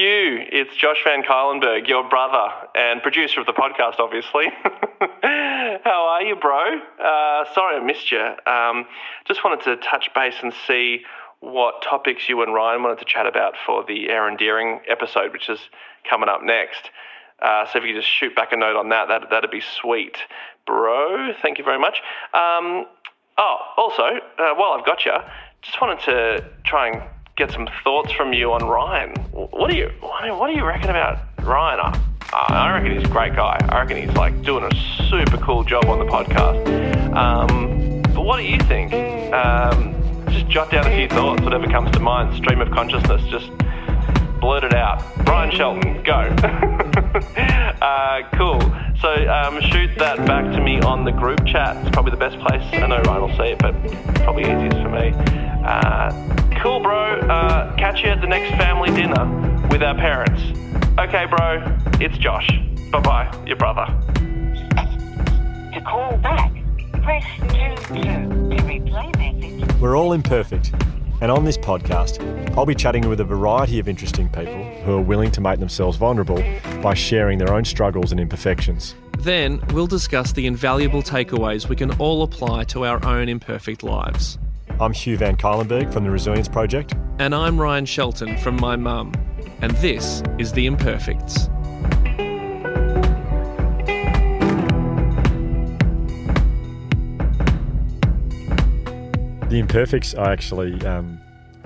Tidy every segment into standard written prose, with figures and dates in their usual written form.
Hugh, it's Josh van Cuylenburg, your brother and producer of the podcast, obviously. How are you, bro? Sorry I missed you. Just wanted to touch base and see what topics you and Ryan wanted to chat about for the Erin Deering episode, which is coming up next. So if you could just shoot back a note on that'd be sweet. Bro, thank you very much. Also, while I've got you, just wanted to try and get some thoughts from you on Ryan. What do you reckon about Ryan? I reckon he's a great guy. I reckon he's like doing a super cool job on the podcast. But what do you think? Just jot down a few thoughts, whatever comes to mind. Stream of consciousness, just blurt it out. Ryan Shelton, go. Cool. So shoot that back to me on the group chat. It's probably the best place. I know Ryan will see it, but probably easiest for me. Cool, bro. Catch you at the next family dinner with our parents. Okay, bro. It's Josh. Bye-bye. Your brother. To call back, press 2 to replay message. We're all imperfect, and on this podcast, I'll be chatting with a variety of interesting people who are willing to make themselves vulnerable by sharing their own struggles and imperfections. Then we'll discuss the invaluable takeaways we can all apply to our own imperfect lives. I'm Hugh van Cuylenburg from the Resilience Project. And I'm Ryan Shelton from my mum. And this is The Imperfects. The Imperfects, I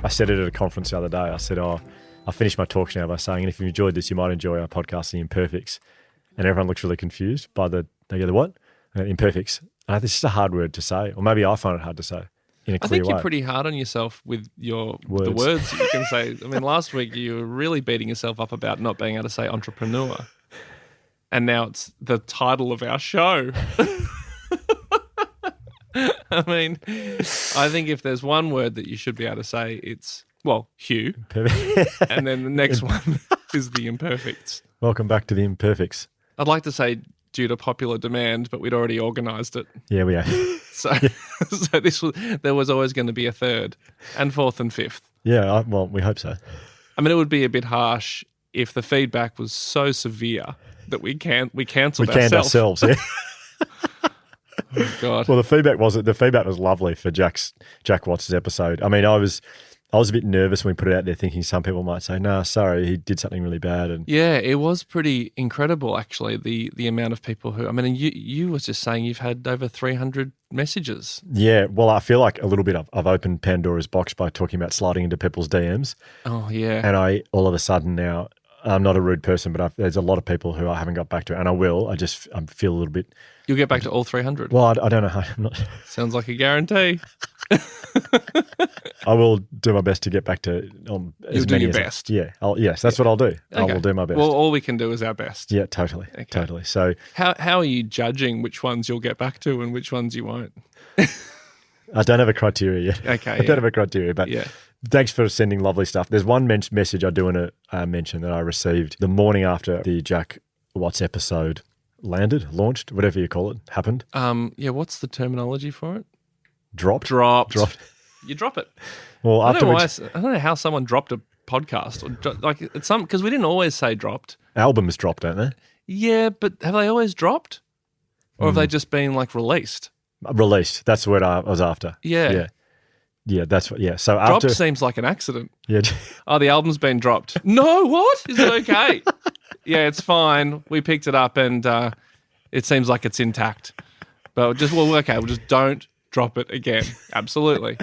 said it at a conference the other day. I said, I finished my talk now by saying, and if you enjoyed this, you might enjoy our podcast, The Imperfects. And everyone looks really confused by they go, the what? Imperfects. And this is a hard word to say, or maybe I find it hard to say in a clear way. I think you're pretty hard on yourself with the words you can say. I mean, last week you were really beating yourself up about not being able to say entrepreneur. And now it's the title of our show. I mean, I think if there's one word that you should be able to say, it's, well, Hugh. And then the next one is The Imperfects. Welcome back to The Imperfects. I'd like to say due to popular demand, but we'd already organised it. Yeah, we are. So there was always going to be a third and fourth and fifth. Yeah, well, we hope so. I mean, it would be a bit harsh if the feedback was so severe that we cancelled ourselves. Yeah. Oh, God. Well, the feedback was lovely for Jack Watts' episode. I mean, I was a bit nervous when we put it out there, thinking some people might say, "No, sorry, he did something really bad." And yeah, it was pretty incredible, actually. The amount of people who, I mean, you was just saying you've had over 300 messages. Yeah, well, I feel like a little bit I've opened Pandora's box by talking about sliding into people's DMs. Oh yeah, and I all of a sudden now. I'm not a rude person, but there's a lot of people who I haven't got back to, and I will. I feel a little bit. You'll get back to all 300. Well, I don't know how. I'm not. Sounds like a guarantee. I will do my best to get back to as You'll many do your as best. Yes, that's what I'll do. Okay. I will do my best. Well, all we can do is our best. Yeah, totally, totally. So, how are you judging which ones you'll get back to and which ones you won't? I don't have a criteria yet. Okay, I don't have a criteria, but yeah. Thanks for sending lovely stuff. There's one message I do want to mention that I received the morning after the Jack Watts episode launched, whatever you call it, happened. Yeah, what's the terminology for it? Dropped. You drop it. Well, I don't know how someone dropped a podcast, or because we didn't always say dropped. Albums dropped, don't they? Yeah, but have they always dropped, or have they just been like released? Released. That's what I was after. Yeah. Yeah, that's what. Yeah, so dropped seems like an accident. Yeah. Oh, the album's been dropped. No, what? Is it okay? Yeah, it's fine. We picked it up, and it seems like it's intact. But we'll just don't drop it again. Absolutely.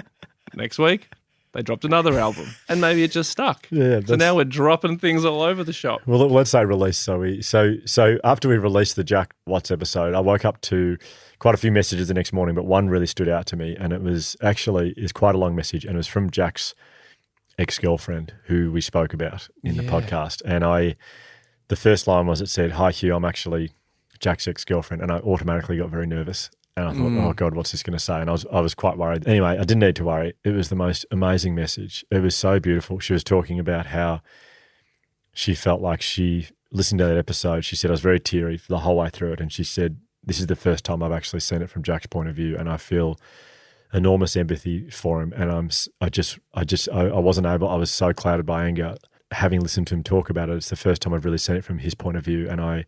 Next week, they dropped another album, and maybe it just stuck. Yeah. So now we're dropping things all over the shop. Well, let's say release. So after we released the Jack Watts episode, I woke up to quite a few messages the next morning, but one really stood out to me, and it's quite a long message, and it was from Jack's ex-girlfriend who we spoke about in the podcast. And the first line was, it said, "Hi Hugh, I'm actually Jack's ex-girlfriend," and I automatically got very nervous. And I thought, oh God, what's this going to say? And I was quite worried. Anyway, I didn't need to worry. It was the most amazing message. It was so beautiful. She was talking about how she felt like she listened to that episode. She said, I was very teary the whole way through it. And she said, this is the first time I've actually seen it from Jack's point of view, and I feel enormous empathy for him. And I wasn't able, I was so clouded by anger having listened to him talk about it, it's the first time I've really seen it from his point of view. And I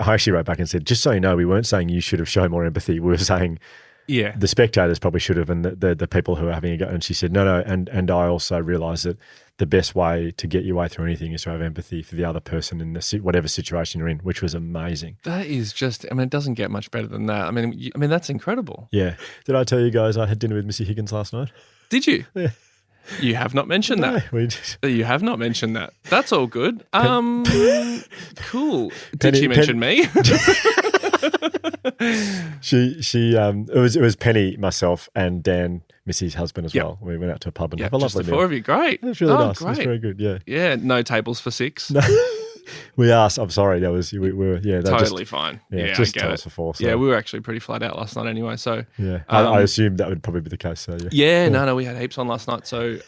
actually wrote back and said, just so you know, we weren't saying you should have shown more empathy. We were saying the spectators probably should have, and the people who are having a go. And she said, no. And I also realised that the best way to get your way through anything is to have empathy for the other person in whatever situation you're in, which was amazing. That is just, I mean, it doesn't get much better than that. I mean, that's incredible. Yeah. Did I tell you guys I had dinner with Missy Higgins last night? Did you? Yeah. You have not mentioned that. We did. You have not mentioned that. That's all good. Cool. Did she mention me? It was Penny, myself, and Dan, Missy's husband as well. We went out to a pub and have a lovely meal. Just the four of you. Great. It was really nice. Great. It was very good. Yeah. Yeah. No tables for 6. No. We asked. I'm sorry. That was we were totally fine. Yeah, just tell us before. So. Yeah, we were actually pretty flat out last night anyway. So yeah, I assumed that would probably be the case. So yeah. No, we had heaps on last night. So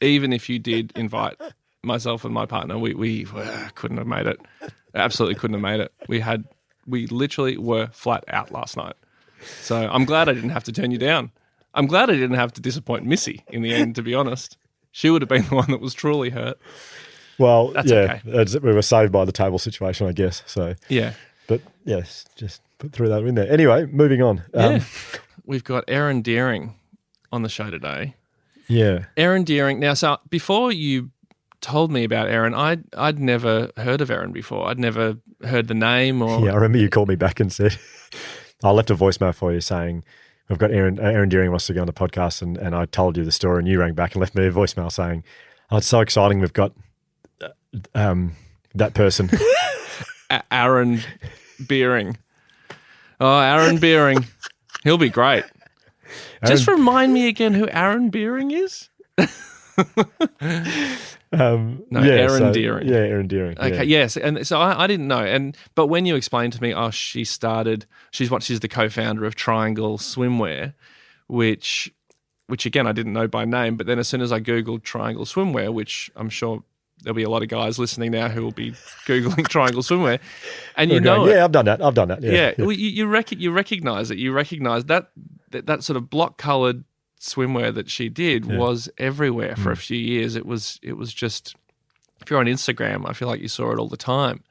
even if you did invite myself and my partner, we couldn't have made it. Absolutely couldn't have made it. We literally were flat out last night. So I'm glad I didn't have to turn you down. I'm glad I didn't have to disappoint Missy in the end, to be honest. She would have been the one that was truly hurt. Well, that's okay. We were saved by the table situation, I guess. So yeah. But yes, just put through that in there. Anyway, moving on. We've got Erin Deering on the show today. Yeah. Erin Deering. Now, so before you told me about Erin, I'd never heard of Erin before. I'd never heard the name or... Yeah, I remember you called me back and said, I left a voicemail for you saying, we've got Erin Deering wants to go on the podcast, and I told you the story, and you rang back and left me a voicemail saying, oh, it's so exciting, we've got that person. Aaron Deering. Oh, Aaron Deering. He'll be great. Just remind me again who Aaron Deering is. Aaron Deering. Yeah, Erin Deering. Okay, yes, and so I didn't know, but when you explained to me, she's the co-founder of Triangl Swimwear, which again I didn't know by name, but then as soon as I googled Triangl Swimwear, which I'm sure there'll be a lot of guys listening now who will be googling Triangl Swimwear, and you know, yeah, I've done that. Yeah. Well, you recognize it. You recognize that sort of block-coloured swimwear that she did was everywhere for a few years. It was just, if you're on Instagram, I feel like you saw it all the time.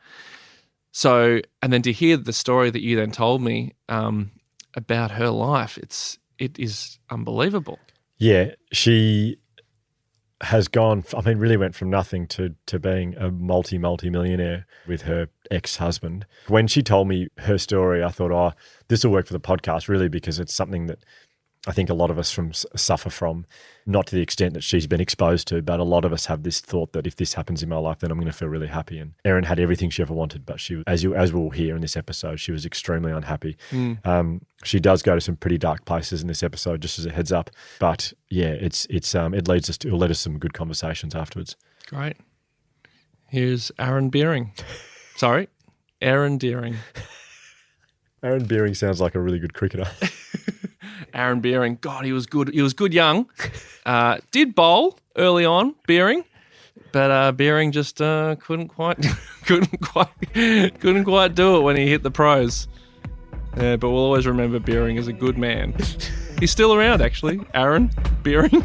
So, and then to hear the story that you then told me about her life, it is unbelievable. Yeah, she has really went from nothing to being a multi-millionaire with her ex-husband. When she told me her story, I thought, this will work for the podcast, really, because it's something that I think a lot of us suffer from, not to the extent that she's been exposed to, but a lot of us have this thought that if this happens in my life, then I'm going to feel really happy. And Erin had everything she ever wanted, but she, as we'll hear in this episode, she was extremely unhappy. She does go to some pretty dark places in this episode, just as a heads up. But yeah, it'll lead us to some good conversations afterwards. Great. Here's Aaron Deering. Sorry, Erin Deering. Aaron Deering sounds like a really good cricketer. Aaron Deering, God, he was good. He was good young. Did bowl early on, Deering, but Deering just couldn't quite do it when he hit the pros. Yeah, but we'll always remember Deering as a good man. He's still around, actually. Aaron Deering.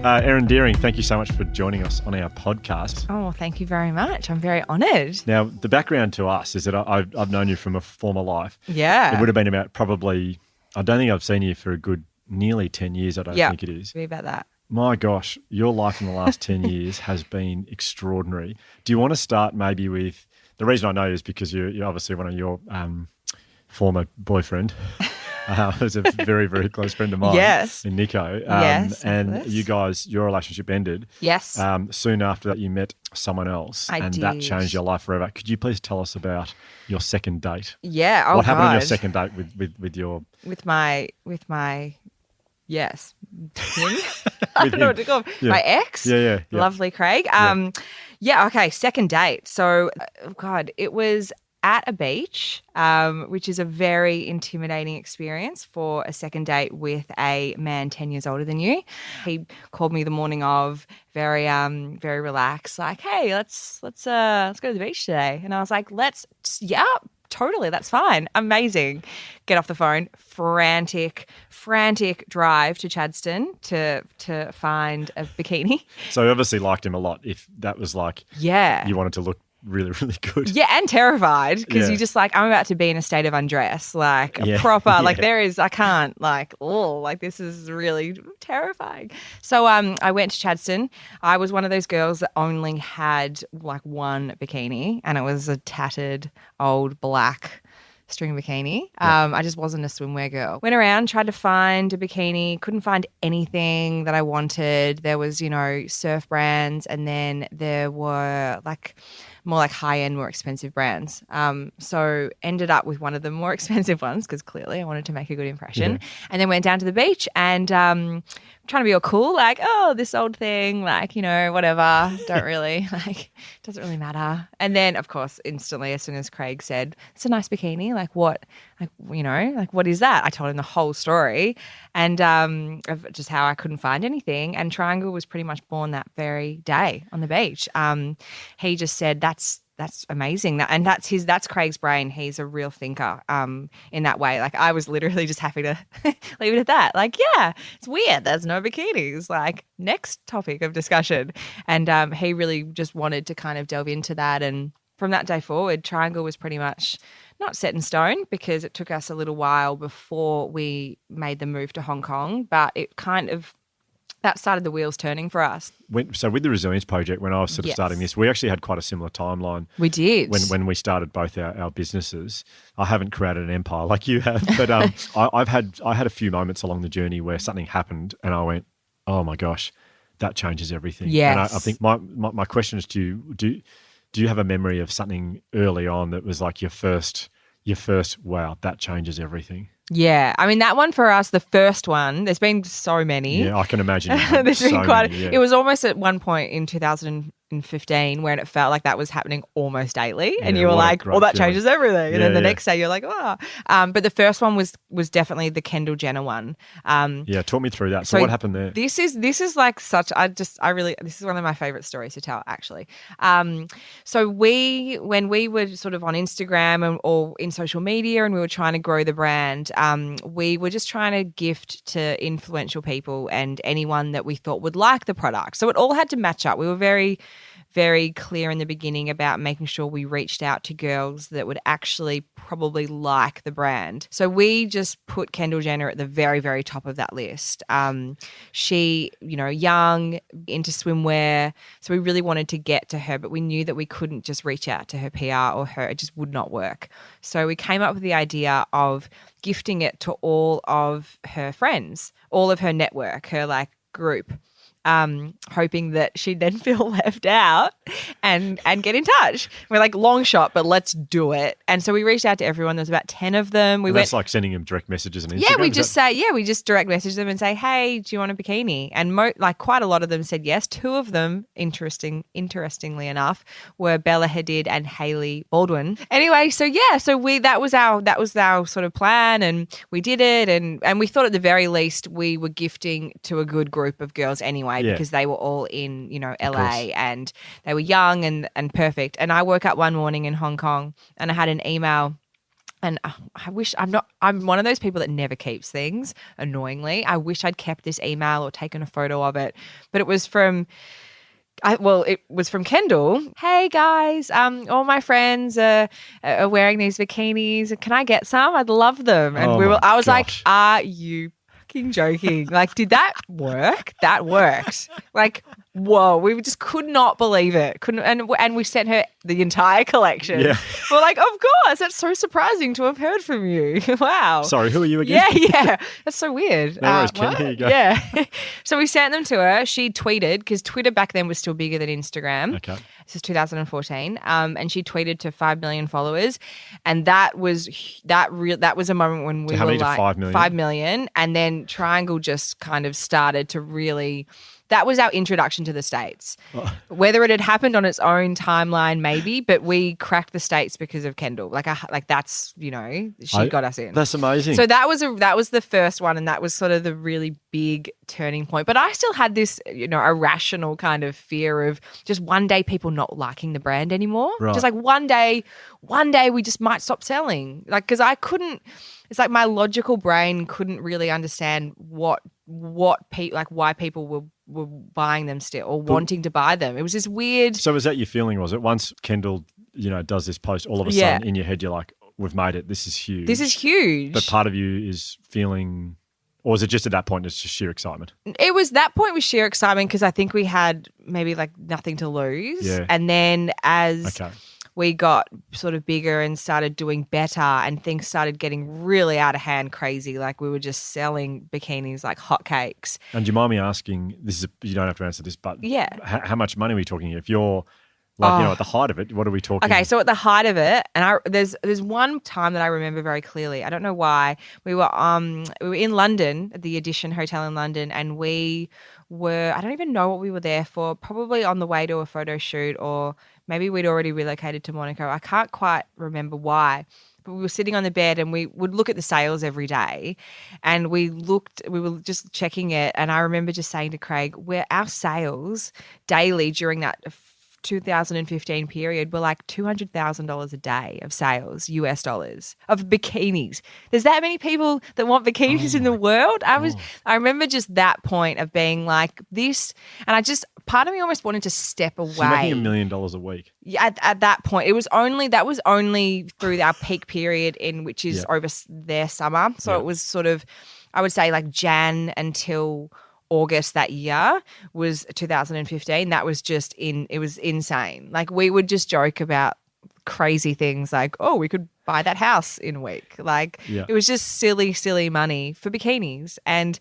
Erin Deering, thank you so much for joining us on our podcast. Oh, thank you very much. I'm very honoured. Now, the background to us is that I've known you from a former life. Yeah. It would have been about probably, I don't think I've seen you for a good nearly 10 years, I don't think it is. Be about that. My gosh, your life in the last 10 years has been extraordinary. Do you want to start maybe with, the reason I know is because you're obviously one of your former boyfriend. Who's a very, very close friend of mine. Yes. In Nico. Yes. And you guys, your relationship ended. Yes. Soon after that, you met someone else. I did. That changed your life forever. Could you please tell us about your second date? Yeah. Oh, what happened on your God. second date with your... With my yes. Him? I don't know what to call him. Yeah. My ex? Yeah. Lovely Craig. Yeah, okay, second date. So, God, it was at a beach, which is a very intimidating experience for a second date with a man 10 years older than you. He called me the morning of, very relaxed, like, hey, let's go to the beach today. And I was like, yeah, totally, that's fine. Amazing. Get off the phone, frantic drive to Chadstone to find a bikini. So you obviously liked him a lot if that was like, you wanted to look really, really good. Yeah, and terrified because Yeah. you're just like, I'm about to be in a state of undress, like a proper, like I can't, like, this is really terrifying. So I went to Chadstone. I was one of those girls that only had like one bikini, and it was a tattered old black string bikini. I just wasn't a swimwear girl. Went around, tried to find a bikini, couldn't find anything that I wanted. There was, surf brands, and then there were more like high-end, more expensive brands. So ended up with one of the more expensive ones because clearly I wanted to make a good impression. Yeah. And then went down to the beach and trying to be all cool, like, oh, this old thing, like, whatever, don't really, like, doesn't really matter. And then, of course, instantly, as soon as Craig said, it's a nice bikini, like what, like, what is that? I told him the whole story and of just how I couldn't find anything. And Triangl was pretty much born that very day on the beach. He just said, that's amazing. That's Craig's brain. He's a real thinker in that way. Like, I was literally just happy to leave it at that. Like, yeah, it's weird. There's no bikinis. Like, next topic of discussion. And he really just wanted to kind of delve into that. And from that day forward, Triangl was pretty much not set in stone because it took us a little while before we made the move to Hong Kong, but it kind of that started the wheels turning for us. So with the Resilience Project, when I was sort of starting this, we actually had quite a similar timeline. We did. When we started both our businesses. I haven't created an empire like you have, but I had a few moments along the journey where something happened and I went, oh my gosh, that changes everything. Yes. And I think my question is to you, do you have a memory of something early on that was like your first, wow, that changes everything? Yeah. I mean, that one for us, the first one, there's been so many. Yeah, I can imagine. There's been quite many, yeah. It was almost at one point in 2015 when it felt like that was happening almost daily. And you were like, well, that changes everything. And then the next day you're like, oh. But the first one was definitely the Kendall Jenner one. Talk me through that. So what happened there? This is like such, this is one of my favorite stories to tell, actually. So when we were sort of on Instagram or in social media and we were trying to grow the brand, we were just trying to gift to influential people and anyone that we thought would like the product. So it all had to match up. We were very, very clear in the beginning about making sure we reached out to girls that would actually probably like the brand. So we just put Kendall Jenner at the very, very top of that list. She, young, into swimwear. So we really wanted to get to her, but we knew that we couldn't just reach out to her PR or her. It just would not work. So we came up with the idea of gifting it to all of her friends, all of her network, her group. Hoping that she'd then feel left out and get in touch. We're like, long shot, but let's do it. And so we reached out to everyone. There's about 10 of them. That's like sending them direct messages on Instagram. Yeah, we just direct message them and say, hey, do you want a bikini? And quite a lot of them said yes. Two of them, interestingly enough, were Bella Hadid and Hailey Baldwin. Anyway, that was our sort of plan, and we did it, and we thought at the very least we were gifting to a good group of girls anyway. Because they were all in, LA and they were young and perfect. And I woke up one morning in Hong Kong and I had an email, and I'm one of those people that never keeps things, annoyingly. I wish I'd kept this email or taken a photo of it, but it was from Kendall. Hey guys, all my friends are wearing these bikinis. Can I get some? I'd love them. And I was like, are you joking? Like, did that work? That worked. Like, whoa, we just could not believe it. And we sent her the entire collection. Yeah. We're like, of course, that's so surprising to have heard from you. Wow. Sorry, who are you again? Yeah. That's so weird. No worries, Ken, here you go. Yeah. So we sent them to her. She tweeted, because Twitter back then was still bigger than Instagram. Okay. This is 2014. And she tweeted to 5 million followers. And that was a moment when we how were many to like 5 million? 5 million. And then Triangl just kind of started to really that was our introduction to the States. Whether it had happened on its own timeline, maybe, but we cracked the States because of Kendall. Like that's, she got us in. That's amazing. So that was the first one, and that was sort of the really big turning point. But I still had this, irrational kind of fear of just one day people not liking the brand anymore. Right. Just like one day we just might stop selling. Like, because I couldn't. It's like my logical brain couldn't really understand why people were buying them still or wanting to buy them. It was this weird. So was that your feeling? Was it once Kendall, does this post, all of a sudden in your head you're like, we've made it. This is huge. This is huge. But part of you is feeling, or was it just at that point it's just sheer excitement? It was that point with sheer excitement because I think we had maybe like nothing to lose. Yeah. And then as we got sort of bigger and started doing better and things started getting really out of hand crazy. Like we were just selling bikinis like hotcakes. And do you mind me asking, you don't have to answer this, but how much money are we talking here? If you're at the height of it, what are we talking? Okay, so at the height of it, and there's one time that I remember very clearly. I don't know why. We were in London at the Edition Hotel in London, and I don't even know what we were there for, probably on the way to a photo shoot, or maybe we'd already relocated to Monaco. I can't quite remember why. But we were sitting on the bed and we would look at the sales every day, and we were just checking it. And I remember just saying to Craig, our sales daily during that 2015 period were like $200,000 a day of sales, US dollars, of bikinis. There's that many people that want bikinis in the world. I remember just that point of being like this, and part of me almost wanted to step away. So you're making $1 million a week. Yeah, at that point, that was only through our peak period which is over their summer. So it was sort of, I would say like Jan until August that year was 2015. That was it was insane. Like we would just joke about crazy things like, oh, we could buy that house in a week. Like it was just silly money for bikinis. And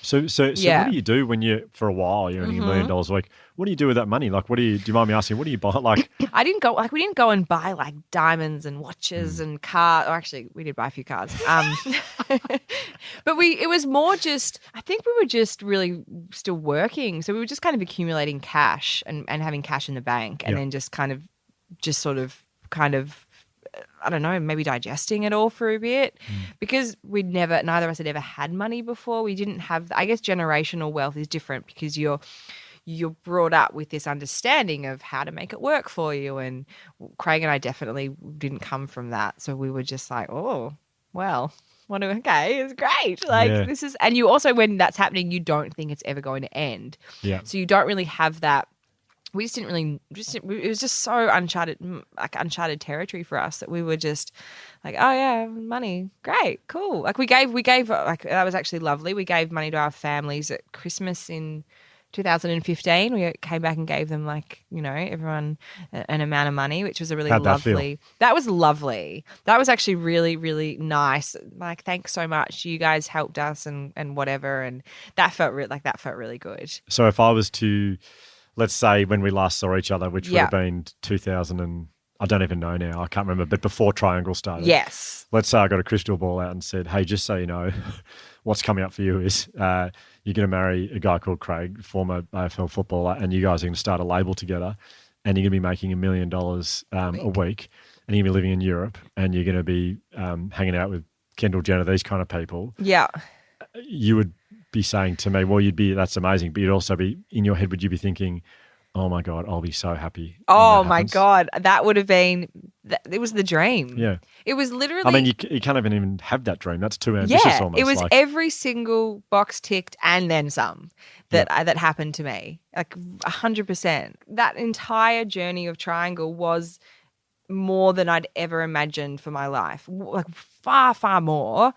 So what do you do when for a while you're earning $1 million a week? What do you do with that money? Like, do you mind me asking, what do you buy? Like, we didn't go and buy like diamonds and watches and cars. Or actually, we did buy a few cars. But it was more just, I think we were just really still working. So we were just kind of accumulating cash and having cash in the bank, and then just kind of, I don't know, maybe digesting it all for a bit, because neither of us had ever had money before. We didn't have, I guess generational wealth is different because you're brought up with this understanding of how to make it work for you. And Craig and I definitely didn't come from that. So we were just like, oh, well, it's great. Like this is, and you also, when that's happening, you don't think it's ever going to end. Yeah. So you don't really have that. We just didn't really, it was just so uncharted territory for us that we were just like, oh yeah, money, great, cool. Like we gave, like, that was actually lovely. We gave money to our families at Christmas in 2015. We came back and gave them, like, everyone an amount of money, which was a really lovely. That was lovely. That was actually really, really nice. Like, thanks so much. You guys helped us and whatever, and that felt really good. So if I was to, let's say when we last saw each other, which would have been 2000 and I don't even know now, I can't remember, but before Triangl started. Yes. Let's say I got a crystal ball out and said, hey, just so you know, what's coming up for you is you're going to marry a guy called Craig, former AFL footballer, and you guys are going to start a label together, and you're going to be making $1 million a week, and you're going to be living in Europe, and you're going to be hanging out with Kendall Jenner, these kind of people. Yeah. You would be saying to me, well, that's amazing, but you'd also be, in your head, would you be thinking, oh my God, I'll be so happy. Oh my God, that would have been, it was the dream. Yeah. It was literally. I mean, you can't even have that dream. That's too ambitious almost. It was every single box ticked and then some that happened to me. Like 100%. That entire journey of Triangl was more than I'd ever imagined for my life. Like far, far more.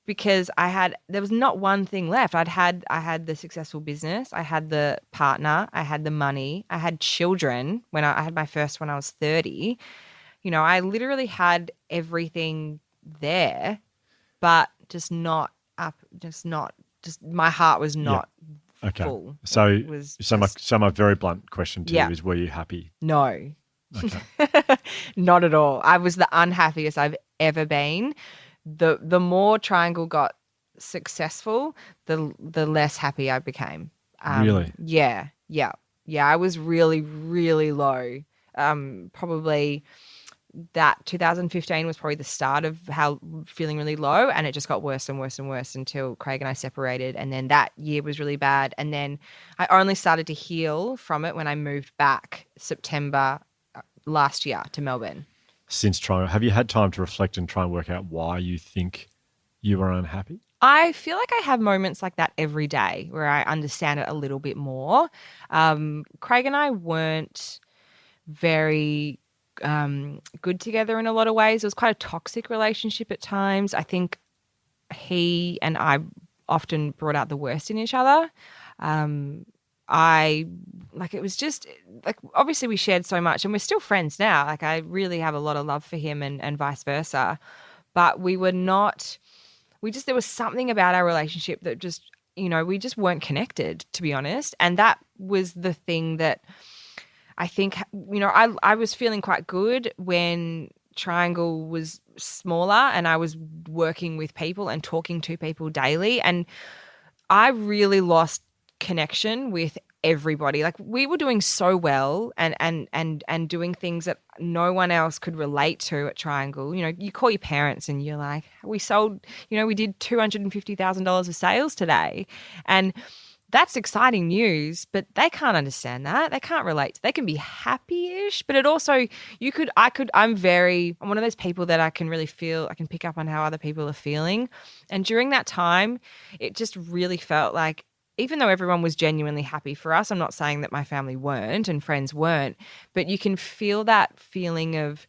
Because there was not one thing left. I had the successful business, I had the partner, I had the money, I had children. When I had my first when I was 30, I literally had everything there, but just my heart was not full. So my very blunt question to you is, were you happy? No. Okay. Not at all. I was the unhappiest I've ever been. The more Triangl got successful, the less happy I became. Really? Yeah. I was really, really low. Probably that 2015 was probably the start of how feeling really low, and it just got worse and worse and worse until Craig and I separated. And then that year was really bad. And then I only started to heal from it when I moved back September last year to Melbourne. Since Triangl, have you had time to reflect and try and work out why you think you were unhappy? I feel like I have moments like that every day where I understand it a little bit more. Craig and I weren't very good together in a lot of ways. It was quite a toxic relationship at times. I think he and I often brought out the worst in each other. It was just like, obviously we shared so much and we're still friends now. Like I really have a lot of love for him and vice versa. But there was something about our relationship that just, we just weren't connected, to be honest. And that was the thing that I think, I was feeling quite good when Triangl was smaller and I was working with people and talking to people daily. And I really lost connection with everybody. Like we were doing so well and doing things that no one else could relate to at Triangl. You call your parents and you're like, we sold, we did $250,000 of sales today. And that's exciting news, but they can't understand that. They can't relate. They can be happy-ish, but it also, I'm one of those people that I can really feel, I can pick up on how other people are feeling. And during that time, it just really felt like, even though everyone was genuinely happy for us, I'm not saying that my family weren't and friends weren't, but you can feel that feeling of,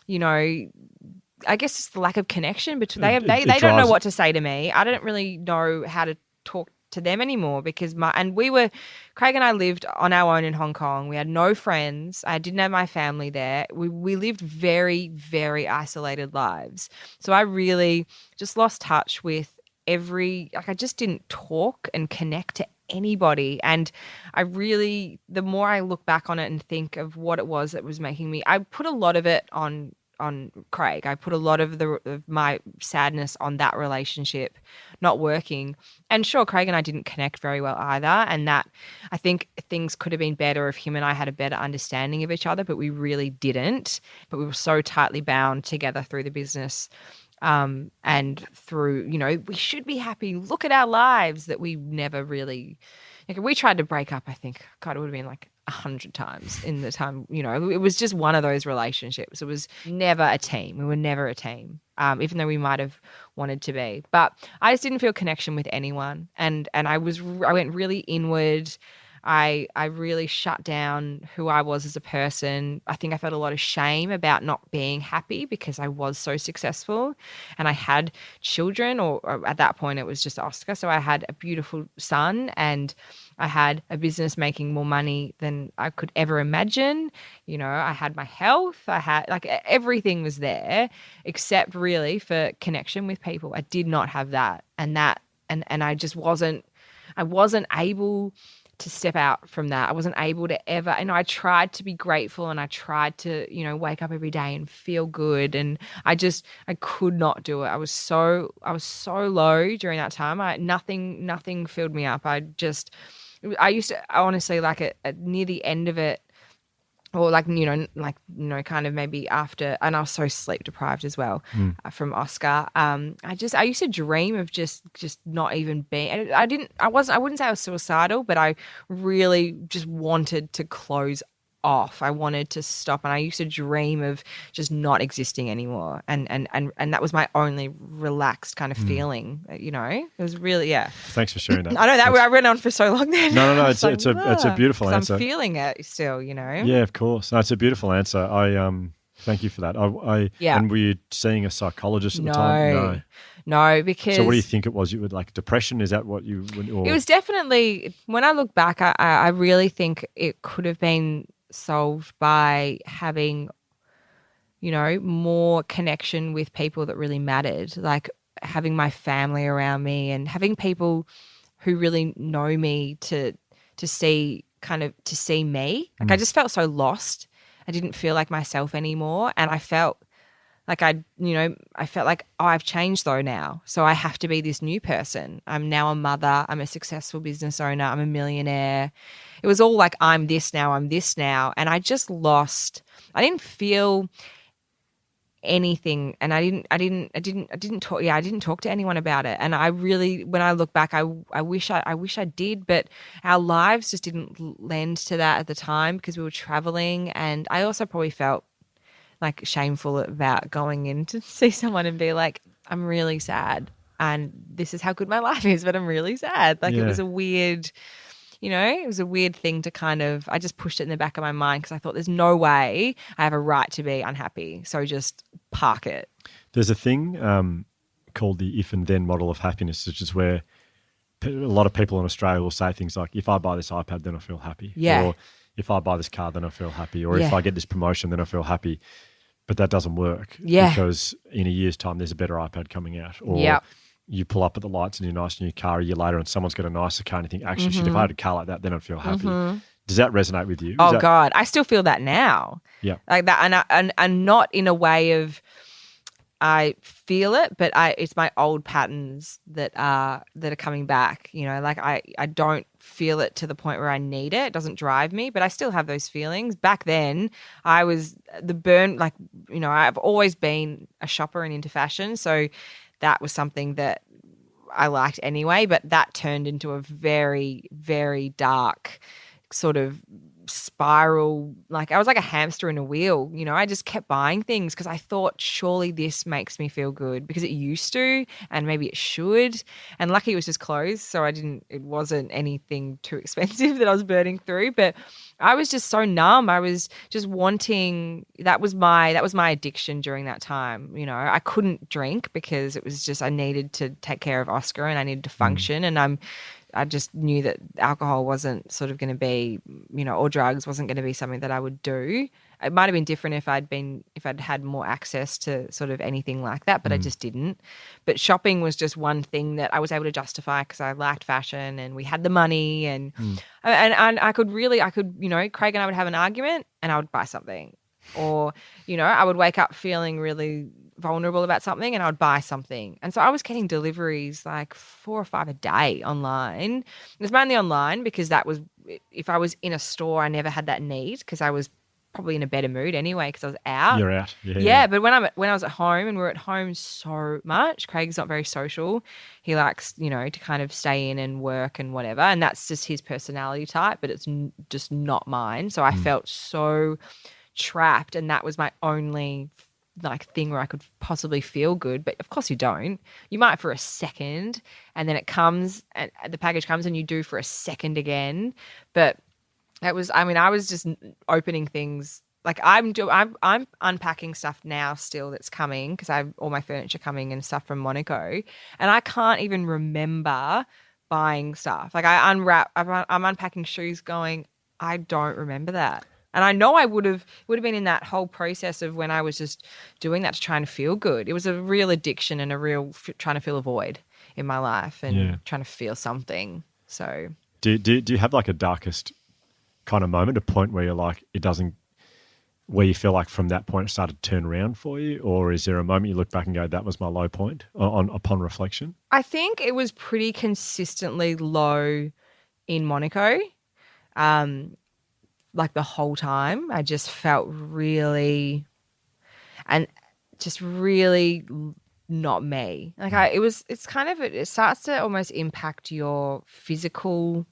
I guess it's the lack of connection. But they don't know what to say to me. I don't really know how to talk to them anymore because Craig and I lived on our own in Hong Kong. We had no friends. I didn't have my family there. We lived very, very isolated lives. So I really just lost touch with I just didn't talk and connect to anybody. And the more I look back on it and think of what it was that was making me, I put a lot of it on Craig. I put a lot of my sadness on that relationship not working. And sure, Craig and I didn't connect very well either. And that, I think things could have been better if him and I had a better understanding of each other, but we really didn't. But we were so tightly bound together through the business. And through, we should be happy. Look at our lives that we never really, we tried to break up, I think, God, it would have been like 100 times in the time, it was just one of those relationships. It was never a team. We were never a team, even though we might have wanted to be. But I just didn't feel connection with anyone. And I went really inward. I really shut down who I was as a person. I think I felt a lot of shame about not being happy because I was so successful and I had children, or at that point it was just Oscar. So I had a beautiful son and I had a business making more money than I could ever imagine. I had my health. I had everything was there except really for connection with people. I did not have that. And I just wasn't able to step out from that. I wasn't able to ever, I tried to be grateful and I tried to, wake up every day and feel good. And I could not do it. I was so low during that time. Nothing filled me up. I used to honestly, near the end of it, or kind of maybe after, and I was so sleep deprived as well from Oscar. I used to dream of just not even being, I wouldn't say I was suicidal, but I really just wanted to close off. I wanted to stop, and I used to dream of just not existing anymore. And that was my only relaxed kind of feeling. It was really, yeah. Thanks for sharing that. I know that I went on for so long then. No. It's a beautiful answer. I'm feeling it still. Yeah, of course. No, it's a beautiful answer. I thank you for that. Yeah. And were you seeing a psychologist at the time? No, because. So what do you think it was? You would depression? Is that what you? Or? It was definitely, when I look back, I really think it could have been solved by having, more connection with people that really mattered, like having my family around me and having people who really know me to see me. I just felt so lost. I didn't feel like myself anymore, and I felt Like I felt like, oh, I've changed though now. So I have to be this new person. I'm now a mother. I'm a successful business owner. I'm a millionaire. It was all like, I'm this now. And I just lost, I didn't feel anything. And I didn't talk to anyone about it. And I really, when I look back, I wish I did, but our lives just didn't lend to that at the time because we were traveling. And I also probably felt like shameful about going in to see someone and be like, I'm really sad and this is how good my life is, but I'm really sad. Like it was a weird, it was a weird thing to kind of, I just pushed it in the back of my mind because I thought there's no way I have a right to be unhappy. So just park it. There's a thing called the if and then model of happiness, which is where a lot of people in Australia will say things like, if I buy this iPad, then I feel happy. Yeah. Or if I buy this car, then I feel happy. Or if I get this promotion, then I feel happy. But that doesn't work because in a year's time, there's a better iPad coming out. Or you pull up at the lights in your nice new car a year later and someone's got a nicer car and you think, actually, shit, if I had a car like that, then I'd feel happy. Does that resonate with you? God, I still feel that now. Yeah. Like that. And not in a way of I feel it, but it's my old patterns that are coming back. Like I don't feel it to the point where I need it. It doesn't drive me, but I still have those feelings. Back then, I was I've always been a shopper and into fashion, so that was something that I liked anyway. But that turned into a very, very dark sort of spiral. Like I was like a hamster in a wheel. I just kept buying things because I thought surely this makes me feel good because it used to and maybe it should. And lucky it was just clothes, so it wasn't anything too expensive that I was burning through. But I was just so numb. I was just wanting, that was my addiction during that time. I couldn't drink because it was just, I needed to take care of Oscar and I needed to function. And I just knew that alcohol wasn't sort of going to be, or drugs wasn't going to be something that I would do. It might have been different if I'd had more access to sort of anything like that, but I just didn't. But shopping was just one thing that I was able to justify because I liked fashion and we had the money and I could, Craig and I would have an argument and I would buy something. Or, I would wake up feeling really vulnerable about something and I would buy something. And so I was getting deliveries like 4 or 5 a day online. It was mainly online because that was, if I was in a store, I never had that need because I was probably in a better mood anyway because I was out. You're out. Yeah. But when I was at home, and we're at home so much, Craig's not very social. He likes, to kind of stay in and work and whatever. And that's just his personality type, but it's just not mine. So I felt so trapped, and that was my only thing where I could possibly feel good. But of course you don't. You might for a second, and then it comes and the package comes and you do for a second again. But that was, I was just opening things. Like I'm unpacking stuff now still that's coming because I have all my furniture coming and stuff from Monaco, and I can't even remember buying stuff. Like I'm unpacking shoes going, I don't remember that. And I know I would have been in that whole process of when I was just doing that to try and feel good. It was a real addiction and a real trying to fill a void in my life and trying to feel something. So do you have like a darkest kind of moment, a point where you're like, where you feel like from that point it started to turn around for you? Or is there a moment you look back and go, that was my low point upon reflection? I think it was pretty consistently low in Monaco. Like the whole time, I just felt really not me. Like it starts to almost impact your physical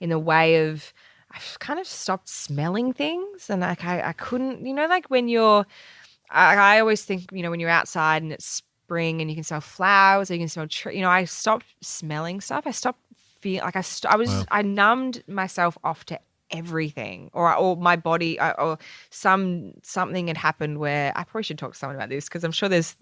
in the way of, I've kind of stopped smelling things, and like I couldn't, like when I always think, when you're outside and it's spring and you can smell flowers or you can smell trees, I stopped smelling stuff. I stopped feeling like I numbed myself off to everything, or my body, or something had happened where I probably should talk to someone about this because I'm sure this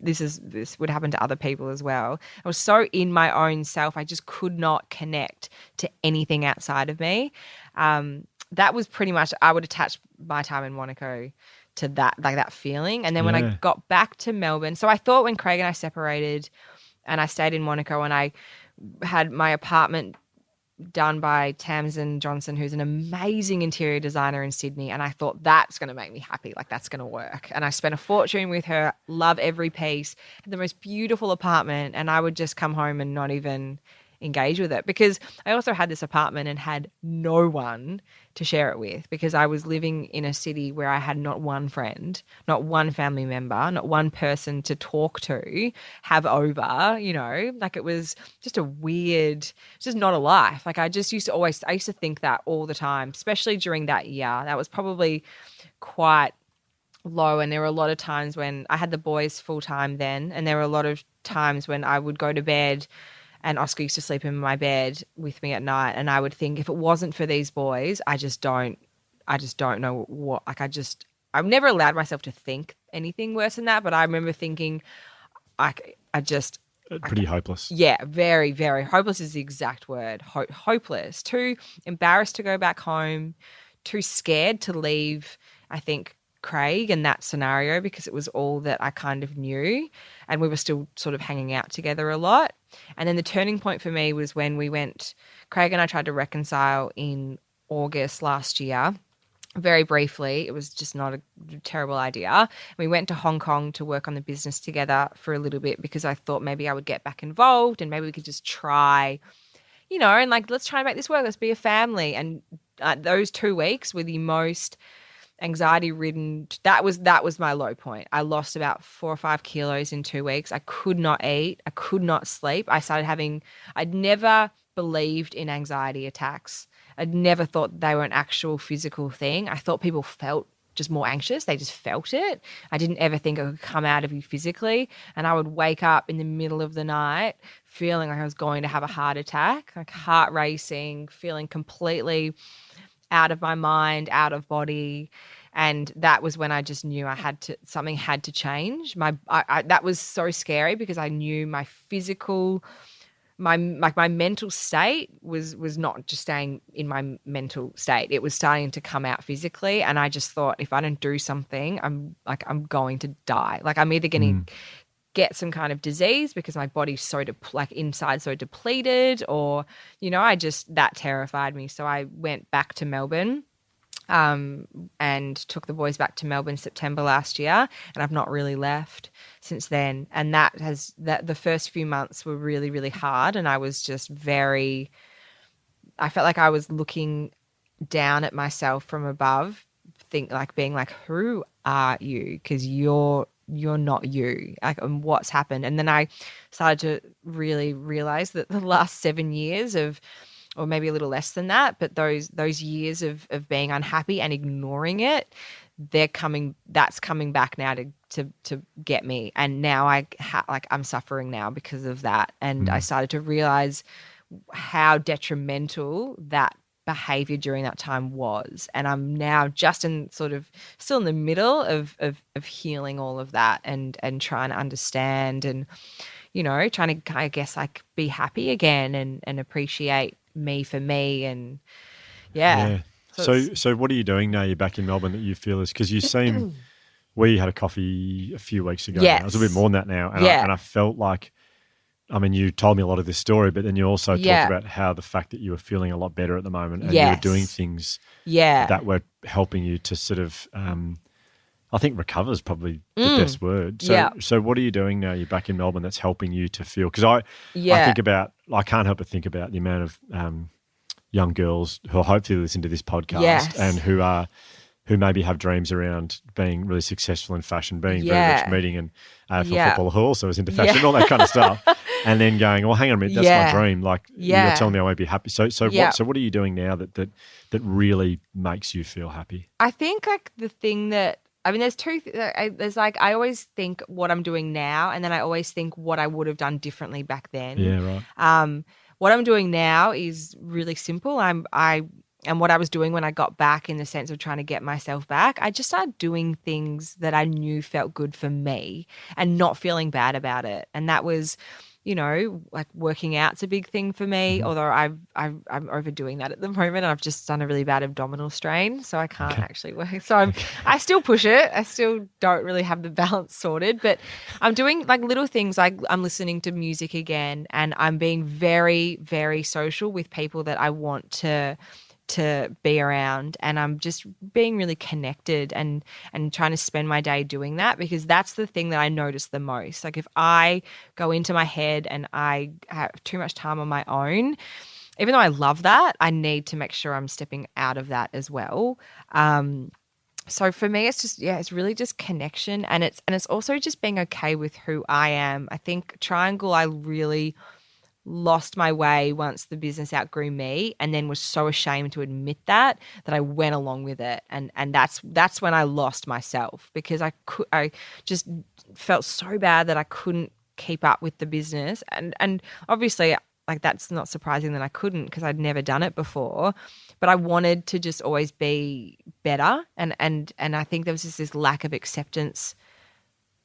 would happen to other people as well. I was so in my own self, I just could not connect to anything outside of me. That was pretty much, I would attach my time in Monaco to that, like that feeling. And then when I got back to Melbourne, so I thought when Craig and I separated and I stayed in Monaco and I had my apartment done by Tamsin Johnson, who's an amazing interior designer in Sydney. And I thought that's going to make me happy. Like that's going to work. And I spent a fortune with her, love every piece, had the most beautiful apartment. And I would just come home and not even engage with it, because I also had this apartment and had no one to share it with, because I was living in a city where I had not one friend, not one family member, not one person to talk to, have over, like it was just a weird, it's just not a life. Like I used to think that all the time, especially during that year. That was probably quite low. And there were a lot of times when I had the boys full time then, and there were a lot of times when I would go to bed and Oscar used to sleep in my bed with me at night. And I would think, if it wasn't for these boys, I just don't know what, like I've never allowed myself to think anything worse than that. But I remember thinking, pretty hopeless. Yeah, very, very hopeless is the exact word. Hopeless. Too embarrassed to go back home, too scared to leave, I think, Craig in that scenario, because it was all that I kind of knew, and we were still sort of hanging out together a lot. And then the turning point for me was when Craig and I tried to reconcile in August last year. Very briefly, it was just not a terrible idea. We went to Hong Kong to work on the business together for a little bit, because I thought maybe I would get back involved and maybe we could just try, and like, let's try and make this work. Let's be a family. And those 2 weeks were the most anxiety ridden. That was my low point. I lost about 4 or 5 kilos in 2 weeks. I could not eat. I could not sleep. I'd never believed in anxiety attacks. I'd never thought they were an actual physical thing. I thought people felt just more anxious. They just felt it. I didn't ever think it would come out of you physically. And I would wake up in the middle of the night feeling like I was going to have a heart attack, like heart racing, feeling completely out of my mind, out of body. And that was when I just knew something had to change. That was so scary, because I knew my physical, my mental state was not just staying in my mental state. It was starting to come out physically. And I just thought, if I don't do something, I'm going to die. Like I'm either going to get some kind of disease because my body's so inside so depleted, or that terrified me. So I went back to Melbourne and took the boys back to Melbourne September last year, and I've not really left since then. And the first few months were really, really hard, and I was just I felt like I was looking down at myself from above, being like, who are you? Because you're not you. Like, and what's happened? And then I started to really realize that the last 7 years or maybe a little less than that, but those years of being unhappy and ignoring it, that's coming back now to get me. And now I'm suffering now because of that. And I started to realize how detrimental that behavior during that time was. And I'm now just still in the middle of healing all of that and trying to understand and, trying to, I guess, like be happy again and appreciate me for me. And yeah. So what are you doing now you're back in Melbourne that you feel is, because you seem, we had a coffee a few weeks ago. Yes. It was a bit more than that now. And I felt like, you told me a lot of this story, but then you also talked about how the fact that you were feeling a lot better at the moment and you were doing things that were helping you to sort of, I think recover is probably the best word. So what are you doing now you're back in Melbourne that's helping you to feel? Because I can't help but think about the amount of young girls who will hopefully listen to this podcast and who maybe have dreams around being really successful in fashion, being very rich, meeting an AFL footballer who also is into fashion, all that kind of stuff, and then going, well, hang on a minute, that's my dream. Like, you're telling me I won't be happy. So what are you doing now that really makes you feel happy? I think like the thing that, there's two. I always think what I'm doing now, and then I always think what I would have done differently back then. Yeah, right. What I'm doing now is really simple. And what I was doing when I got back, in the sense of trying to get myself back, I just started doing things that I knew felt good for me and not feeling bad about it. And that was, like working out's a big thing for me, although I'm overdoing that at the moment. I've just done a really bad abdominal strain, so I can't actually work. So I still push it. I still don't really have the balance sorted, but I'm doing like little things, like I'm listening to music again, and I'm being very, very social with people that I want to be around, and I'm just being really connected and trying to spend my day doing that, because that's the thing that I notice the most. Like if I go into my head and I have too much time on my own, even though I love that, I need to make sure I'm stepping out of that as well. So for me, it's just, it's really just connection, and it's also just being okay with who I am. I think Triangl, I really lost my way once the business outgrew me, and then was so ashamed to admit that I went along with it, and that's when I lost myself, because I just felt so bad that I couldn't keep up with the business, and obviously like that's not surprising that I couldn't, because I'd never done it before, but I wanted to just always be better, and I think there was just this lack of acceptance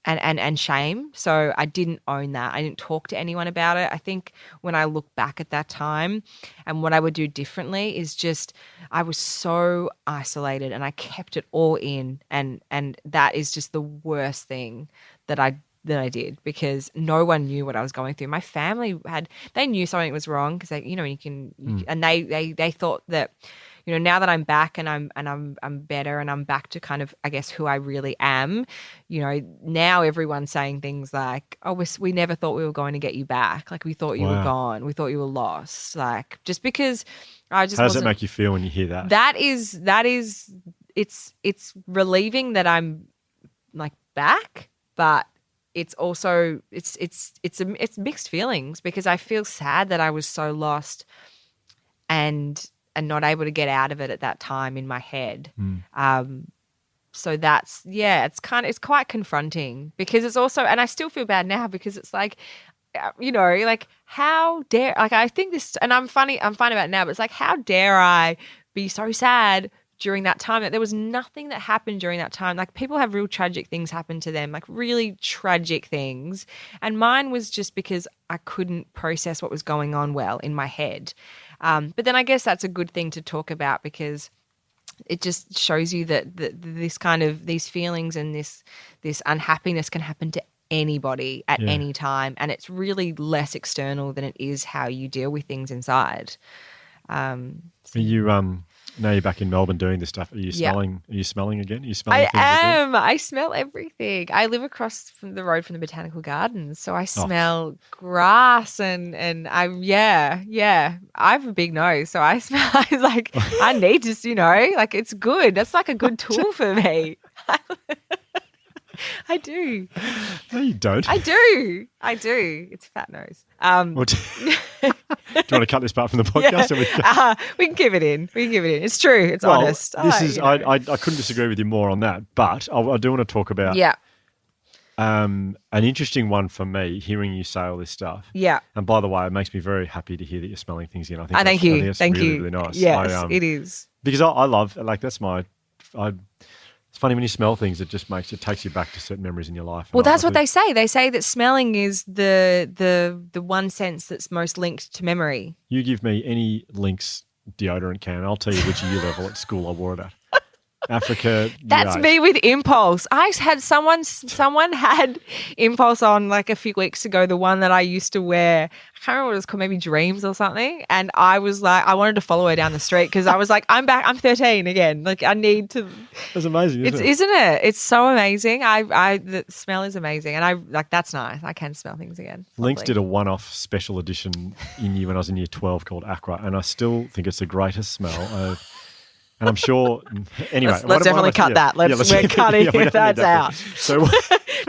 and shame. So I didn't own that. I didn't talk to anyone about it. I think when I look back at that time, and what I would do differently is just, I was so isolated and I kept it all in. And that is just the worst thing that I did, because no one knew what I was going through. My family they knew something was wrong, because and they thought that, now that I'm back and I'm better and I'm back to kind of, I guess, who I really am, now everyone's saying things like, oh, we never thought we were going to get you back. Like we thought you were gone. We thought you were lost. Like just because I just How does that make you feel when you hear that? That is it's relieving that I'm like back, but it's also it's mixed feelings, because I feel sad that I was so lost and not able to get out of it at that time in my head. So that's, it's quite confronting, because it's also, and I still feel bad now, because it's like, like how dare, like I think this, and I'm fine about it now, but it's like, how dare I be so sad during that time, that there was nothing that happened during that time. Like people have real tragic things happen to them, like really tragic things. And mine was just because I couldn't process what was going on well in my head. But then I guess that's a good thing to talk about, because it just shows you that this kind of, these feelings and this unhappiness can happen to anybody at any time. And it's really less external than it is how you deal with things inside. Are you, now you're back in Melbourne doing this stuff, are you smelling? Are you smelling again? Are you smelling things am. Again? I smell everything. I live across from the road from the botanical gardens, so I smell grass and I I have a big nose, so I smell like I need to, like it's good. That's like a good tool for me. I do. No, you don't. I do. It's fat nose. Do you want to cut this part from the podcast? We can keep it in. It's true. It's honest. I couldn't disagree with you more on that, but I do want to talk about an interesting one for me, hearing you say all this stuff. Yeah. And by the way, it makes me very happy to hear that you're smelling things again. Thank you. Thank you. Really nice. Yes, it is. Because I love, like, that's my... It's funny when you smell things, it takes you back to certain memories in your life. Well, that's what they say. They say that smelling is the one sense that's most linked to memory. You give me any Lynx deodorant can, I'll tell you which year level at school I wore it at. Africa. That's me with Impulse. I had someone had Impulse on like a few weeks ago, the one that I used to wear. I can't remember what it was called, maybe Dreams or something. And I was like, I wanted to follow her down the street, because I was like, I'm back. I'm 13 again. Like I need to. That's amazing, isn't it? Isn't it? It's so amazing. The smell is amazing. And I like, that's nice. I can smell things again. Lynx did a one-off special edition when I was in year 12 called Aqua. And I still think it's the greatest smell. And I'm sure, anyway. Let's definitely cut that. We're cutting that out. So,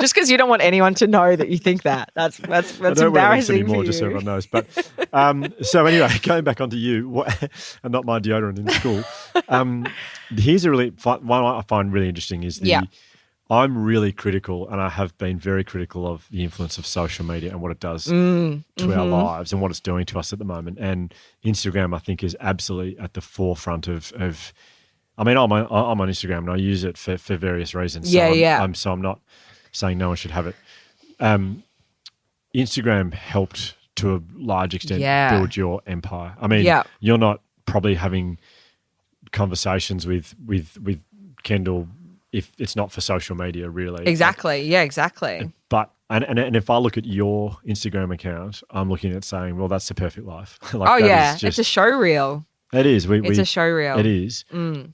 just because you don't want anyone to know that you think that. That's embarrassing anymore, for you. Just so everyone knows. But so anyway, going back onto you and not my deodorant in school. Here's a one I find really interesting is I'm really critical, and I have been very critical of the influence of social media and what it does to our lives and what it's doing to us at the moment. And Instagram, I think, is absolutely at the forefront of I mean, I'm on Instagram and I use it for various reasons. So I'm not saying no one should have it. Instagram helped to a large extent Yeah. build your empire. I mean, Yeah. you're not probably having conversations with Kendall if it's not for social media, really. Exactly. Yeah, exactly. But and if I look at your Instagram account, I'm looking at saying, well, that's the perfect life. Like, Oh, that yeah. is just, It's a show reel. it is. It's a show reel. It is.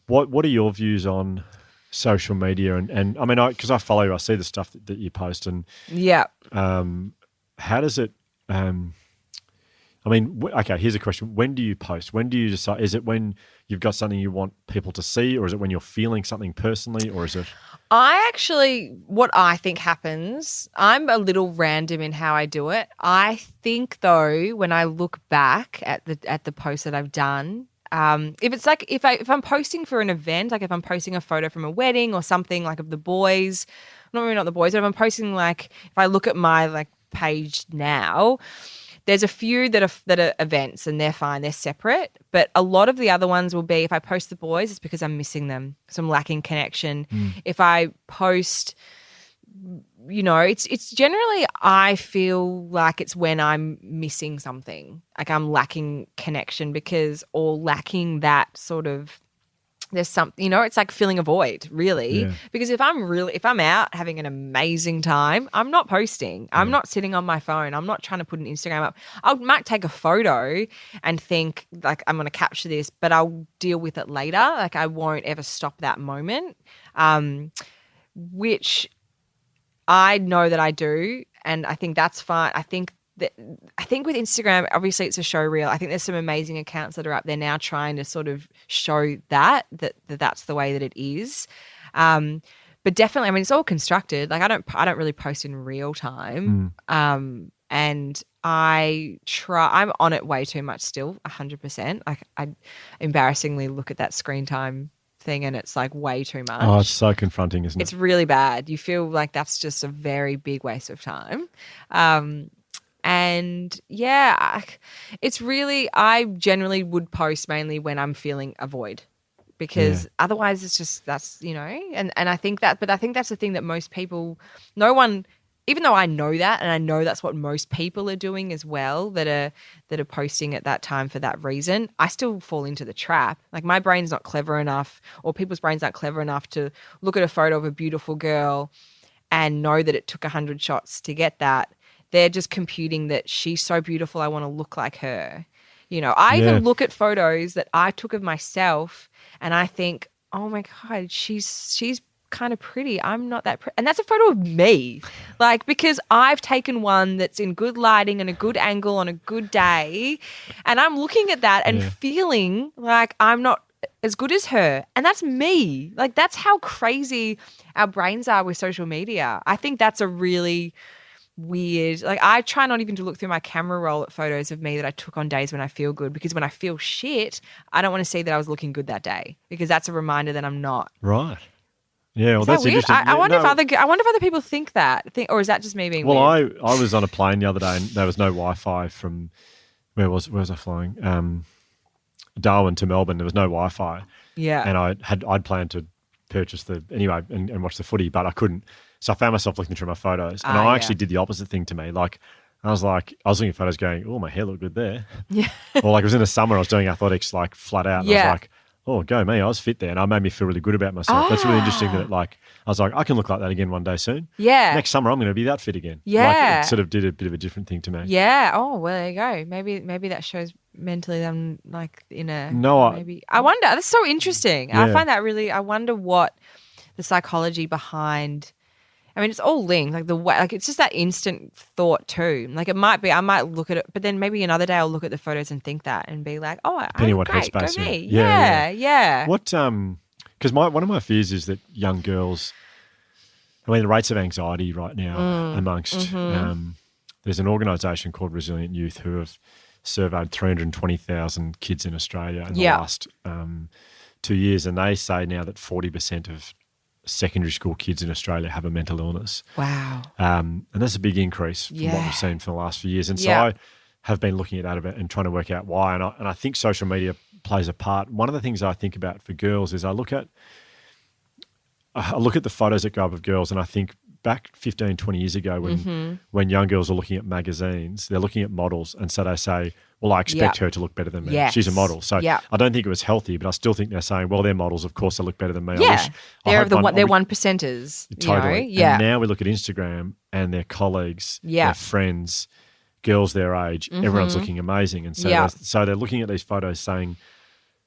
What are your views on social media? And I mean, because I follow you, I see the stuff that you post, and Yeah. how does it? I mean, okay. Here's a question: when do you post? When do you decide? Is it when you've got something you want people to see, or is it when you're feeling something personally, or is it? What I think happens, I'm a little random in how I do it. I think though, when I look back at the posts that I've done, if it's like if I'm posting for an event, like if I'm posting a photo from a wedding or something like of the boys, not the boys, but if I'm posting like if I look at my like page now, there's a few that are events and they're fine, they're separate. But a lot of the other ones will be if I post the boys, it's because I'm missing them, so I'm lacking connection. If I post, it's generally I feel like it's when I'm missing something, like I'm lacking connection or lacking that sort of. There's something, it's like filling a void, really. Yeah. Because if I'm out having an amazing time, I'm not posting. I'm not sitting on my phone. I'm not trying to put an Instagram up. I might take a photo and think like I'm going to capture this, but I'll deal with it later. Like I won't ever stop that moment, which I know that I do, and I think that's fine. I think with Instagram, obviously it's a show reel. I think there's some amazing accounts that are up there now trying to sort of show that's the way that it is. But definitely, I mean, it's all constructed. Like I don't really post in real time. And I'm on it way too much still, 100%. Like I embarrassingly look at that screen time thing and it's like way too much. Oh, it's so confronting, isn't it? It's really bad. You feel like that's just a very big waste of time. And yeah, it's really, I generally would post mainly when I'm feeling a void because otherwise it's just, that's, and I think that's the thing that most people, even though I know that, and I know that's what most people are doing as well, that are posting at that time for that reason, I still fall into the trap. Like my brain's not clever enough, or people's brains aren't clever enough to look at a photo of a beautiful girl and know that it took 100 shots to get that. They're just computing that she's so beautiful, I want to look like her. I even look at photos that I took of myself and I think, oh my God, she's kind of pretty. I'm not that pretty. And that's a photo of me. Like, because I've taken one that's in good lighting and a good angle on a good day. And I'm looking at that and feeling like I'm not as good as her. And that's me. Like, that's how crazy our brains are with social media. I think that's a really weird, like I try not even to look through my camera roll at photos of me that I took on days when I feel good, because when I feel shit, I don't want to see that I was looking good that day, because that's a reminder that I'm not. Right. Yeah, well, Is that's that weird? interesting. I wonder if other people think that, or is that just me being weird? Well, I was on a plane the other day and there was no Wi-Fi from where was I flying? Darwin to Melbourne. There was no Wi-Fi. Yeah. And I'd planned to purchase and watch the footy, but I couldn't. So I found myself looking through my photos, and I actually did the opposite thing to me. Like I was looking at photos going, oh, my hair looked good there. Yeah. Or like it was in the summer, I was doing athletics like flat out. And I was like, oh, go me, I was fit there. And I made me feel really good about myself. That's really interesting that I was like, I can look like that again one day soon. Yeah. Next summer, I'm going to be that fit again. Yeah. Like it sort of did a bit of a different thing to me. Yeah. Oh, well, there you go. Maybe that shows mentally I'm like in a, I wonder, that's so interesting. Yeah. I find that really, I wonder what the psychology behind, I mean, it's all linked, like the way, like it's just that instant thought too. Like it might be, I might look at it, but then maybe another day I'll look at the photos and think that and be like, oh, depending I'm what great, headspace go me. Yeah. Yeah. What, because one of my fears is that young girls, I mean, the rates of anxiety right now amongst, there's an organisation called Resilient Youth who have surveyed 320,000 kids in Australia in the last 2 years, and they say now that 40% of secondary school kids in Australia have a mental illness. Wow. And that's a big increase from what we've seen for the last few years. And so I have been looking at that a bit and trying to work out why. And I think social media plays a part. One of the things I think about for girls is I look at the photos that go up of girls, and I think back 15, 20 years ago when young girls are looking at magazines, they're looking at models, and so they say, well, I expect her to look better than me. Yes. She's a model. So I don't think it was healthy, but I still think they're saying, well, they're models. Of course, they look better than me. Yeah. They're one percenters. Totally. You know? Yeah. And now we look at Instagram and their colleagues, their friends, girls their age, everyone's looking amazing. And so they're looking at these photos saying,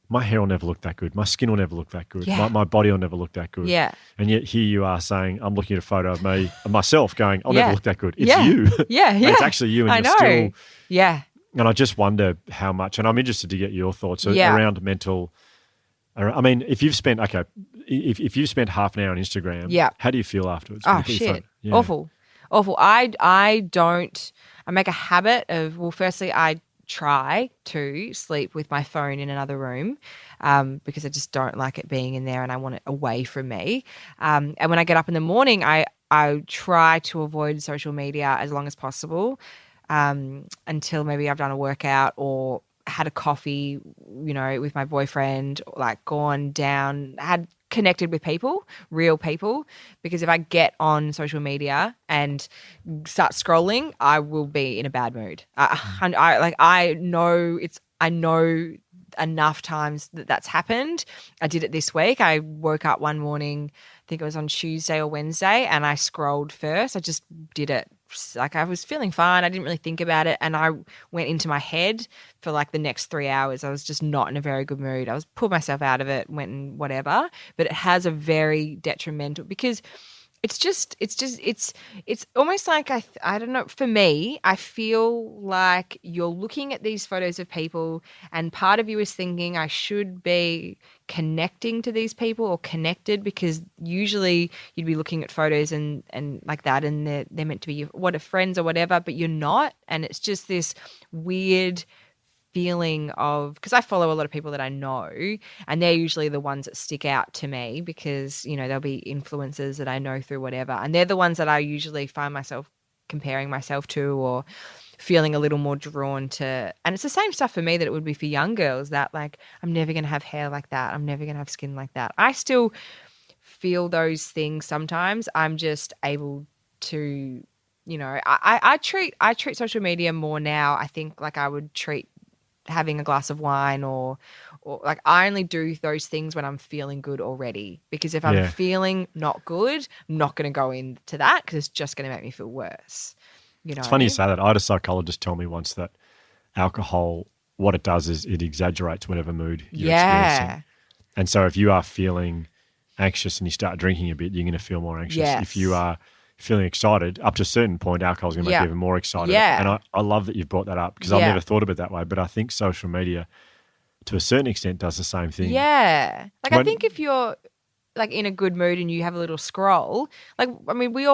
my hair will never look that good. My skin will never look that good. Yeah. My body will never look that good. Yeah. And yet here you are saying, I'm looking at a photo of me, of myself going, I'll never look that good. It's Yeah. you. Yeah. And it's actually you, and I you're know. still. Yeah. And I just wonder how much, and I'm interested to get your thoughts around mental. I mean, if you've spent if you've spent half an hour on Instagram, how do you feel afterwards? Oh shit, awful. I make a habit of, well, firstly, I try to sleep with my phone in another room because I just don't like it being in there and I want it away from me. And when I get up in the morning, I try to avoid social media as long as possible. Until maybe I've done a workout or had a coffee, with my boyfriend, like gone down, had connected with people, real people. Because if I get on social media and start scrolling, I will be in a bad mood. I know enough times that's happened. I did it this week. I woke up one morning, I think it was on Tuesday or Wednesday, and I scrolled first. I just did it. Like, I was feeling fine. I didn't really think about it. And I went into my head for like the next 3 hours. I was just not in a very good mood. I pulled myself out of it, went and whatever. But it has a very detrimental, because it's almost like, I don't know, for me, I feel like you're looking at these photos of people and part of you is thinking I should be connecting to these people or connected, because usually you'd be looking at photos and like that and they're meant to be friends or whatever, but you're not. And it's just this weird feeling of, because I follow a lot of people that I know and they're usually the ones that stick out to me because, there'll be influencers that I know through whatever. And they're the ones that I usually find myself comparing myself to or feeling a little more drawn to. And it's the same stuff for me that it would be for young girls, that like, I'm never going to have hair like that. I'm never going to have skin like that. I still feel those things sometimes. I'm just able to, I treat social media more now, I think, like I would treat having a glass of wine or like, I only do those things when I'm feeling good already, because if I'm feeling not good, I'm not going to go into that because it's just going to make me feel worse. It's funny you say that. I had a psychologist tell me once that alcohol, what it does is it exaggerates whatever mood you're experiencing. And so if you are feeling anxious and you start drinking a bit, you're going to feel more anxious. Yes. If you are feeling excited, up to a certain point, alcohol is going to make you even more excited. Yeah. And I love that you've brought that up, because I've never thought of it that way. But I think social media, to a certain extent, does the same thing. Yeah. Like, I think if you're like in a good mood and you have a little scroll, like, I mean, we're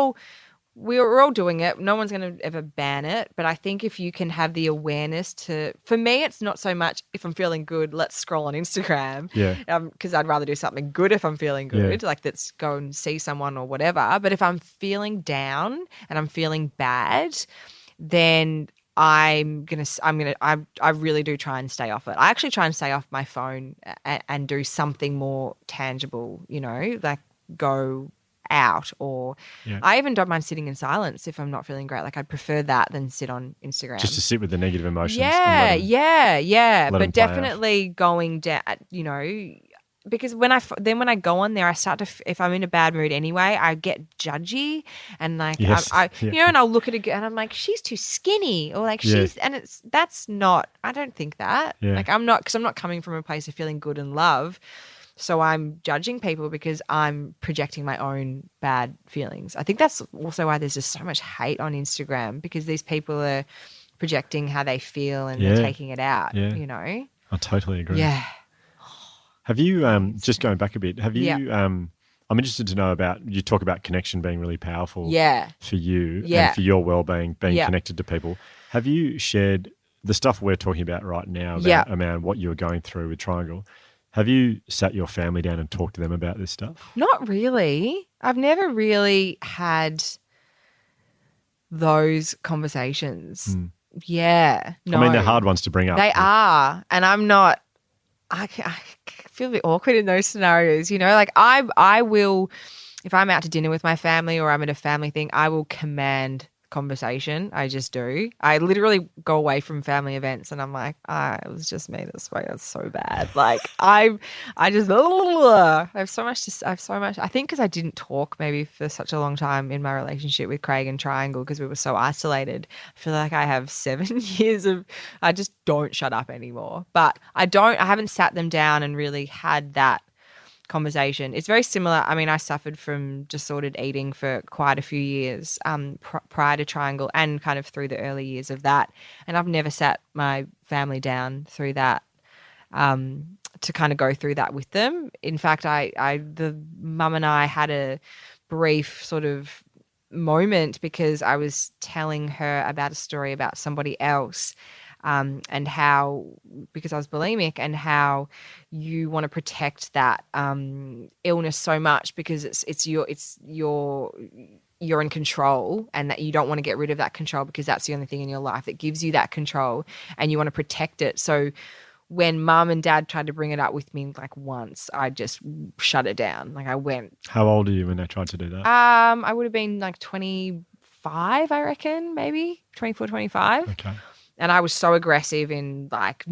all doing it. No one's going to ever ban it. But I think if you can have the awareness to, for me, it's not so much if I'm feeling good, let's scroll on Instagram. Yeah. Because I'd rather do something good if I'm feeling good, like let's go and see someone or whatever. But if I'm feeling down and I'm feeling bad, then I really do try and stay off it. I actually try and stay off my phone and do something more tangible, like go out, or I even don't mind sitting in silence if I'm not feeling great. Like, I'd prefer that than sit on Instagram. Just to sit with the negative emotions. But definitely going down, because when I go on there, I start to, if I'm in a bad mood anyway, I get judgy and like, and I'll look at it again and I'm like, she's too skinny, or like that's not, I don't think that. Like, I'm not, because I'm not coming from a place of feeling good and love. So I'm judging people because I'm projecting my own bad feelings. I think that's also why there's just so much hate on Instagram, because these people are projecting how they feel and they're taking it out, I totally agree. Yeah. Have you, just going back a bit, have you, I'm interested to know about, you talk about connection being really powerful for you and for your well-being, being connected to people. Have you shared the stuff we're talking about right now about what you're going through with Triangl? Have you sat your family down and talked to them about this stuff? Not really. I've never really had those conversations. Yeah. No. I mean, they're hard ones to bring up. They are. And I'm not, I feel a bit awkward in those scenarios, like I will, if I'm out to dinner with my family or I'm at a family thing, I will command conversation. I just do. I literally go away from family events and I'm like, it was just me this way. It's so bad. Like I just I have so much. I think because I didn't talk maybe for such a long time in my relationship with Craig and Triangl because we were so isolated. I feel like I have 7 years of I just don't shut up anymore. But I haven't sat them down and really had that conversation. It's very similar. I mean, I suffered from disordered eating for quite a few years prior to Triangl and kind of through the early years of that. And I've never sat my family down through that to kind of go through that with them. In fact, the mum and I had a brief sort of moment because I was telling her about a story about somebody else and how, because I was bulimic, and how you want to protect that illness so much because you're in control, and that you don't want to get rid of that control because that's the only thing in your life that gives you that control, and you want to protect it. So when mum and dad tried to bring it up with me like once, I just shut it down. Like I went. How old are you when they tried to do that? I would have been like 25, I reckon, maybe 24, 25. Okay. And I was so aggressive in like,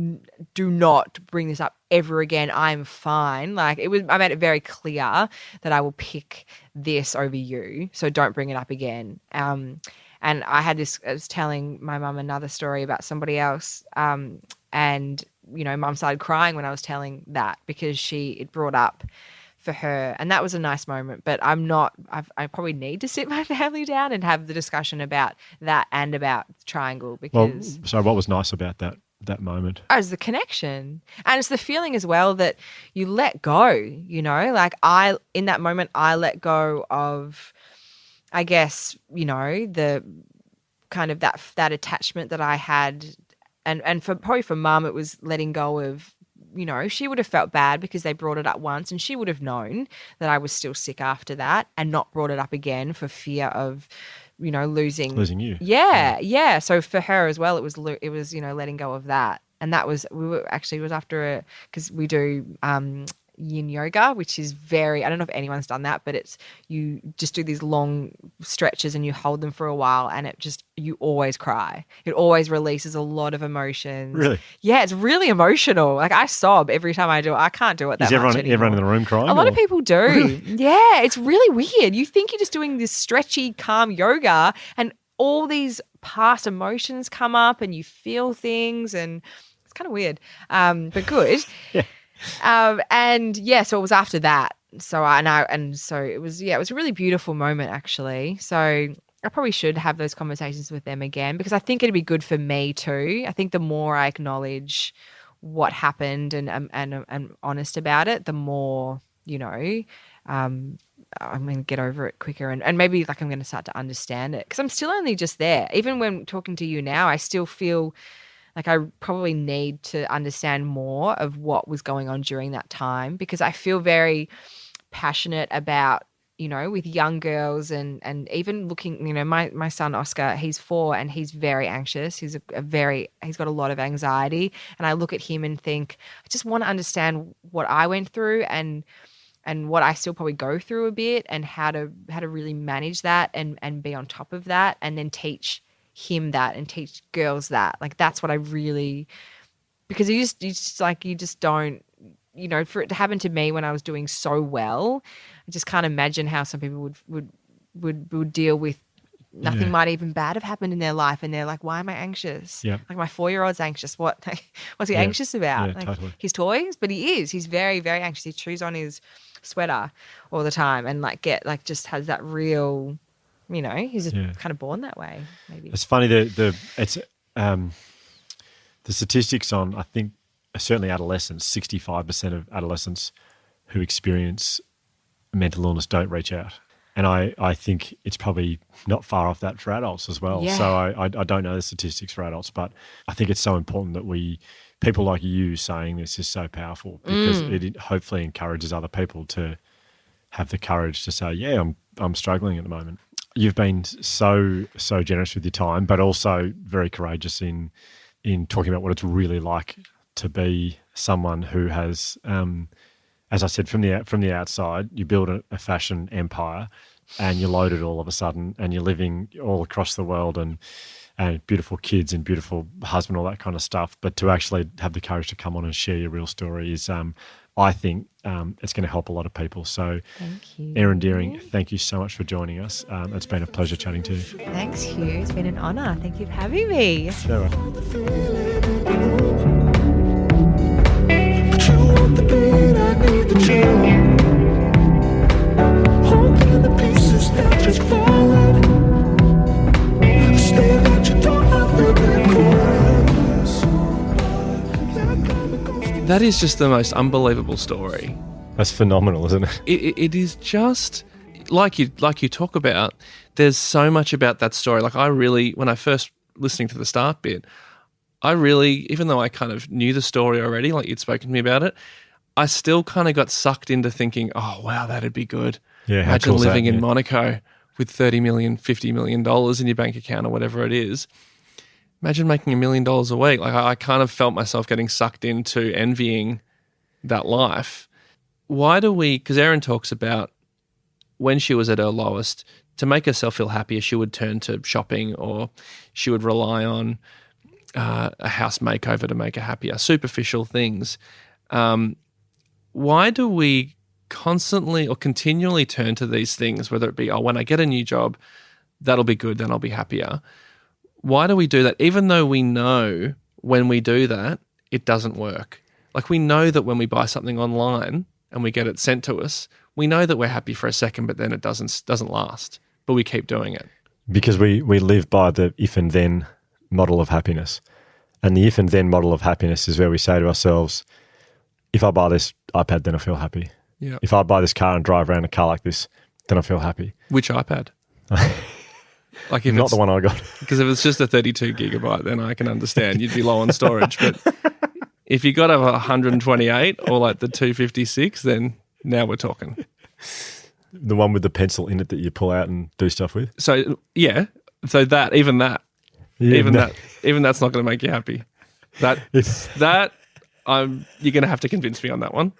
do not bring this up ever again. I'm fine. Like I made it very clear that I will pick this over you. So don't bring it up again. And I was telling my mum another story about somebody else. And, mum started crying when I was telling that because it brought up for her, and that was a nice moment. But I probably need to sit my family down and have the discussion about that and about Triangl because. Well, so what was nice about that moment? Oh, it's the connection, and it's the feeling as well that you let go. Like in that moment, I let go of, I guess, the kind of that attachment that I had, and probably for mum, it was letting go of. She would have felt bad because they brought it up once, and she would have known that I was still sick after that and not brought it up again for fear of, losing you. Yeah. So for her as well, it was letting go of that, and that was it was after because we do yin yoga, which is I don't know if anyone's done that, but it's you just do these long stretches and you hold them for a while, and you always cry. It always releases a lot of emotions. Really? Yeah, it's really emotional. Like I sob every time I do it. I can't do it that much anymore. Everyone in the room crying? A lot of people do. Really? Yeah, it's really weird. You think you're just doing this stretchy, calm yoga, and all these past emotions come up and you feel things, and it's kind of weird, but good. Yeah. So it was after that. So it was a really beautiful moment actually. So I probably should have those conversations with them again because I think it'd be good for me too. I think the more I acknowledge what happened and I'm honest about it, the more, I'm going to get over it quicker and maybe like I'm going to start to understand it because I'm still only just there. Even when talking to you now, I still feel like I probably need to understand more of what was going on during that time because I feel very passionate about, with young girls and even looking, my son Oscar, he's 4 and he's very anxious. He's he's got a lot of anxiety, and I look at him and think, I just want to understand what I went through and what I still probably go through a bit and how to really manage that and be on top of that and then teach him that and teach girls that. Like that's what I really, because you just don't, for it to happen to me when I was doing so well, I just can't imagine how some people would deal with nothing might even bad have happened in their life and they're like, why am I anxious? Yeah. Like my 4-year-old's anxious. What's he anxious about? Yeah, like totally. His toys? But he's very, very anxious. He chews on his sweater all the time and just has that real, he's just kind of born that way. Maybe it's funny the statistics on I think certainly adolescents. 65% of adolescents who experience mental illness don't reach out, and I think it's probably not far off that for adults as well. Yeah. So I don't know the statistics for adults, but I think it's so important that people like you saying this is so powerful because it hopefully encourages other people to have the courage to say, yeah, I'm struggling at the moment. You've been so generous with your time, but also very courageous in talking about what it's really like to be someone who has as I said, from the outside, you build a fashion empire, and you're loaded all of a sudden, and you're living all across the world, and beautiful kids and beautiful husband, all that kind of stuff. But to actually have the courage to come on and share your real story is, I think, it's going to help a lot of people. So, thank you, Erin Deering, thank you so much for joining us. It's been a pleasure chatting to you. Thanks, Hugh. It's been an honour. Thank you for having me. Sure. That is just the most unbelievable story. That's phenomenal, isn't it? It is just like you talk about. There's so much about that story. Like I really, when I first listening to the start bit, I really, even though I kind of knew the story already, like you'd spoken to me about it, I still kind of got sucked into thinking, oh wow, that'd be good. Yeah, how imagine cool is living that? in Yeah. Monaco with $30 million, $50 million in your bank account or whatever it is. Imagine making $1 million a week. Like I kind of felt myself getting sucked into envying that life. Why do we, because Erin talks about when she was at her lowest, to make herself feel happier, she would turn to shopping or she would rely on a house makeover to make her happier, superficial things. Why do we constantly or continually turn to these things, whether it be, oh, when I get a new job, that'll be good, then I'll be happier? Why do we do that? Even though we know when we do that, it doesn't work. Like we know that when we buy something online and we get it sent to us, we know that we're happy for a second, but then it doesn't last. But we keep doing it. Because we live by the if and then model of happiness. And the if and then model of happiness is where we say to ourselves, if I buy this iPad, then I feel happy. Yeah. If I buy this car and drive around a car like this, then I feel happy. Which iPad? Like if Not it's, the one I got. because if it's just a 32 gigabyte, then I can understand you'd be low on storage. But if you got a 128 or like the 256, then now we're talking. The one with the pencil in it that you pull out and do stuff with. So yeah, so even that's not going to make you happy. You're going to have to convince me on that one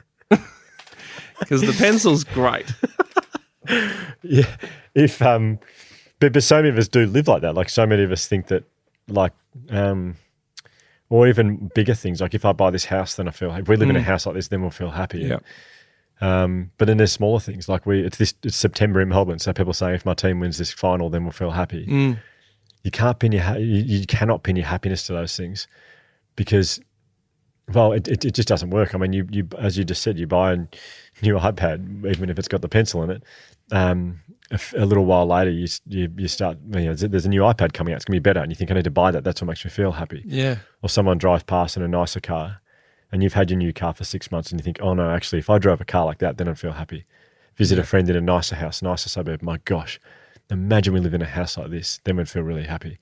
because the pencil's great. Yeah. If but so many of us do live like that. Like so many of us think that, like, or even bigger things. Like if I buy this house, then I feel happy. If we live in a house like this, then we'll feel happy. Yeah. But then there's smaller things. Like it's September in Melbourne, so people say if my team wins this final, then we'll feel happy. You can't pin you cannot pin your happiness to those things because, well, it just doesn't work. I mean, you as you just said, you buy a new iPad, even if it's got the pencil in it. A little while later, you start. There's a new iPad coming out. It's gonna be better, and you think I need to buy that. That's what makes me feel happy. Yeah. Or someone drives past in a nicer car, and you've had your new car for 6 months, and you think, oh no, actually, if I drove a car like that, then I'd feel happy. Visit a friend in a nicer house, nicer suburb. My gosh, imagine we live in a house like this. Then we'd feel really happy.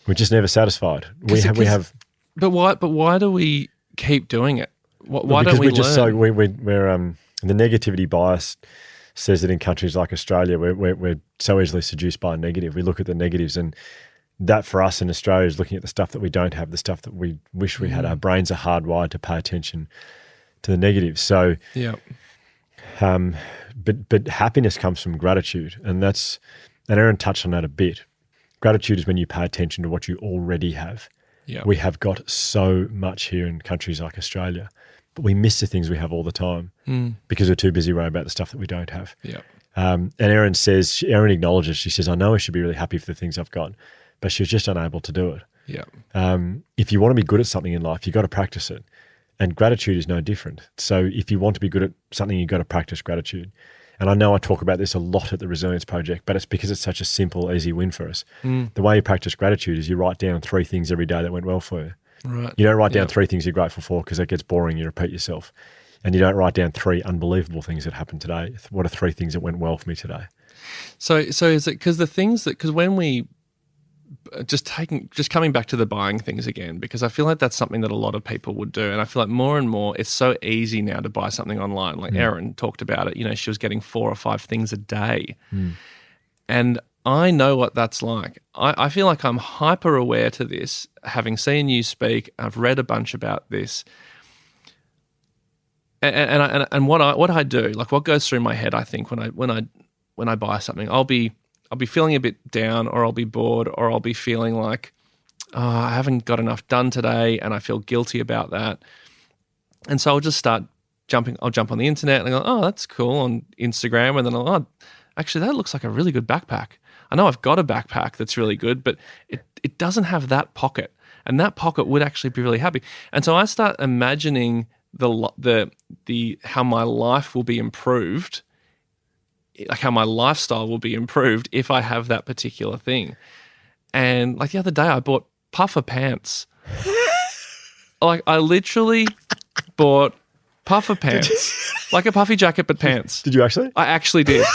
We're just never satisfied. We have. But why do we keep doing it? Why because don't we we're just learn? we're the negativity bias says that in countries like Australia, we're so easily seduced by a negative. We look at the negatives, and that for us in Australia is looking at the stuff that we don't have, the stuff that we wish we had. Our brains are hardwired to pay attention to the negatives. So, Yeah. but happiness comes from gratitude, and Erin touched on that a bit. Gratitude is when you pay attention to what you already have. Yeah. We have got so much here in countries like Australia, but we miss the things we have all the time because we're too busy worrying about the stuff that we don't have. Yeah. And Erin acknowledges, she says, I know I should be really happy for the things I've got, but she was just unable to do it. Yeah. If you want to be good at something in life, you've got to practice it. And gratitude is no different. So if you want to be good at something, you've got to practice gratitude. And I know I talk about this a lot at the Resilience Project, but it's because it's such a simple, easy win for us. The way you practice gratitude is you write down 3 things every day that went well for you. Right. You don't write down 3 things you're grateful for because that gets boring. You repeat yourself. And you don't write down 3 unbelievable things that happened today. What are 3 things that went well for me today? So is it because when we just coming back to the buying things again, because I feel like that's something that a lot of people would do. And I feel like more and more, it's so easy now to buy something online. Like Erin talked about it, she was getting 4 or 5 things a day. And I know what that's like. I feel like I'm hyper aware to this, having seen you speak. I've read a bunch about this. And what I do, like what goes through my head, I think when I buy something, I'll be feeling a bit down, or I'll be bored, or I'll be feeling like, oh, I haven't got enough done today, and I feel guilty about that. And so I'll just start jumping. I'll jump on the internet and I go, oh, that's cool, on Instagram, and then actually that looks like a really good backpack. I know I've got a backpack that's really good, but it doesn't have that pocket, and that pocket would actually be really happy. And so I start imagining the how my life will be improved, like how my lifestyle will be improved if I have that particular thing. And like the other day, I bought puffer pants. Like I literally bought puffer pants, like a puffy jacket but pants. Did you actually? I actually did.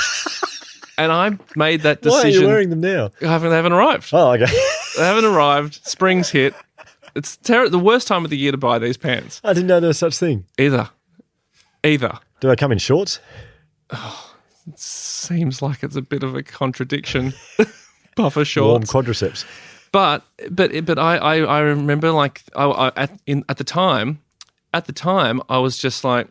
And I made that decision. Why are you wearing them now? They haven't arrived. Oh, okay. They haven't arrived. Spring's hit. It's the worst time of the year to buy these pants. I didn't know there was such thing. Either. Do they come in shorts? It seems like it's a bit of a contradiction. Puffer shorts. Warm quadriceps. But I remember like at the time I was just like,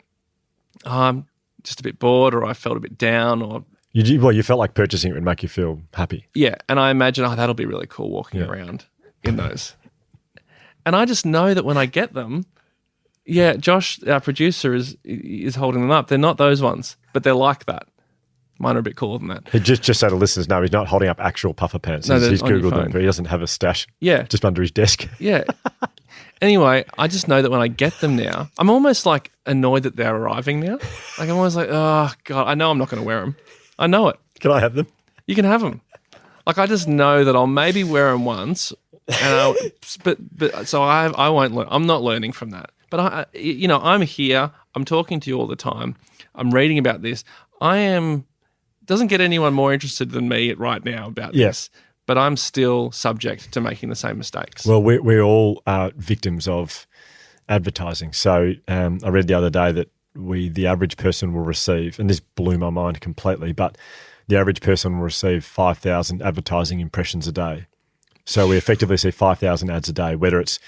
I'm just a bit bored, or I felt a bit down, or you felt like purchasing it would make you feel happy. Yeah, and I imagine that'll be really cool walking around in those. And I just know that when I get them, Josh, our producer, is holding them up. They're not those ones, but they're like that. Mine are a bit cooler than that. Just so the listeners know, he's not holding up actual puffer pants. No, he's on your Googled them, phone. but he doesn't have a stash Yeah. just under his desk. Yeah. Anyway, I just know that when I get them now, I'm almost like annoyed that they're arriving now. Like I'm always like, oh God, I know I'm not going to wear them. I know it. Can I have them? You can have them. Like I just know that I'll maybe wear them once, and but so I won't learn. I'm not learning from that. But I'm here. I'm talking to you all the time. I'm reading about this. Doesn't get anyone more interested than me right now about this. But I'm still subject to making the same mistakes. Well, we all are victims of advertising. So I read the other day that the average person will receive, and this blew my mind completely, but the average person will receive 5,000 advertising impressions a day. So we effectively see 5,000 ads a day, whether it's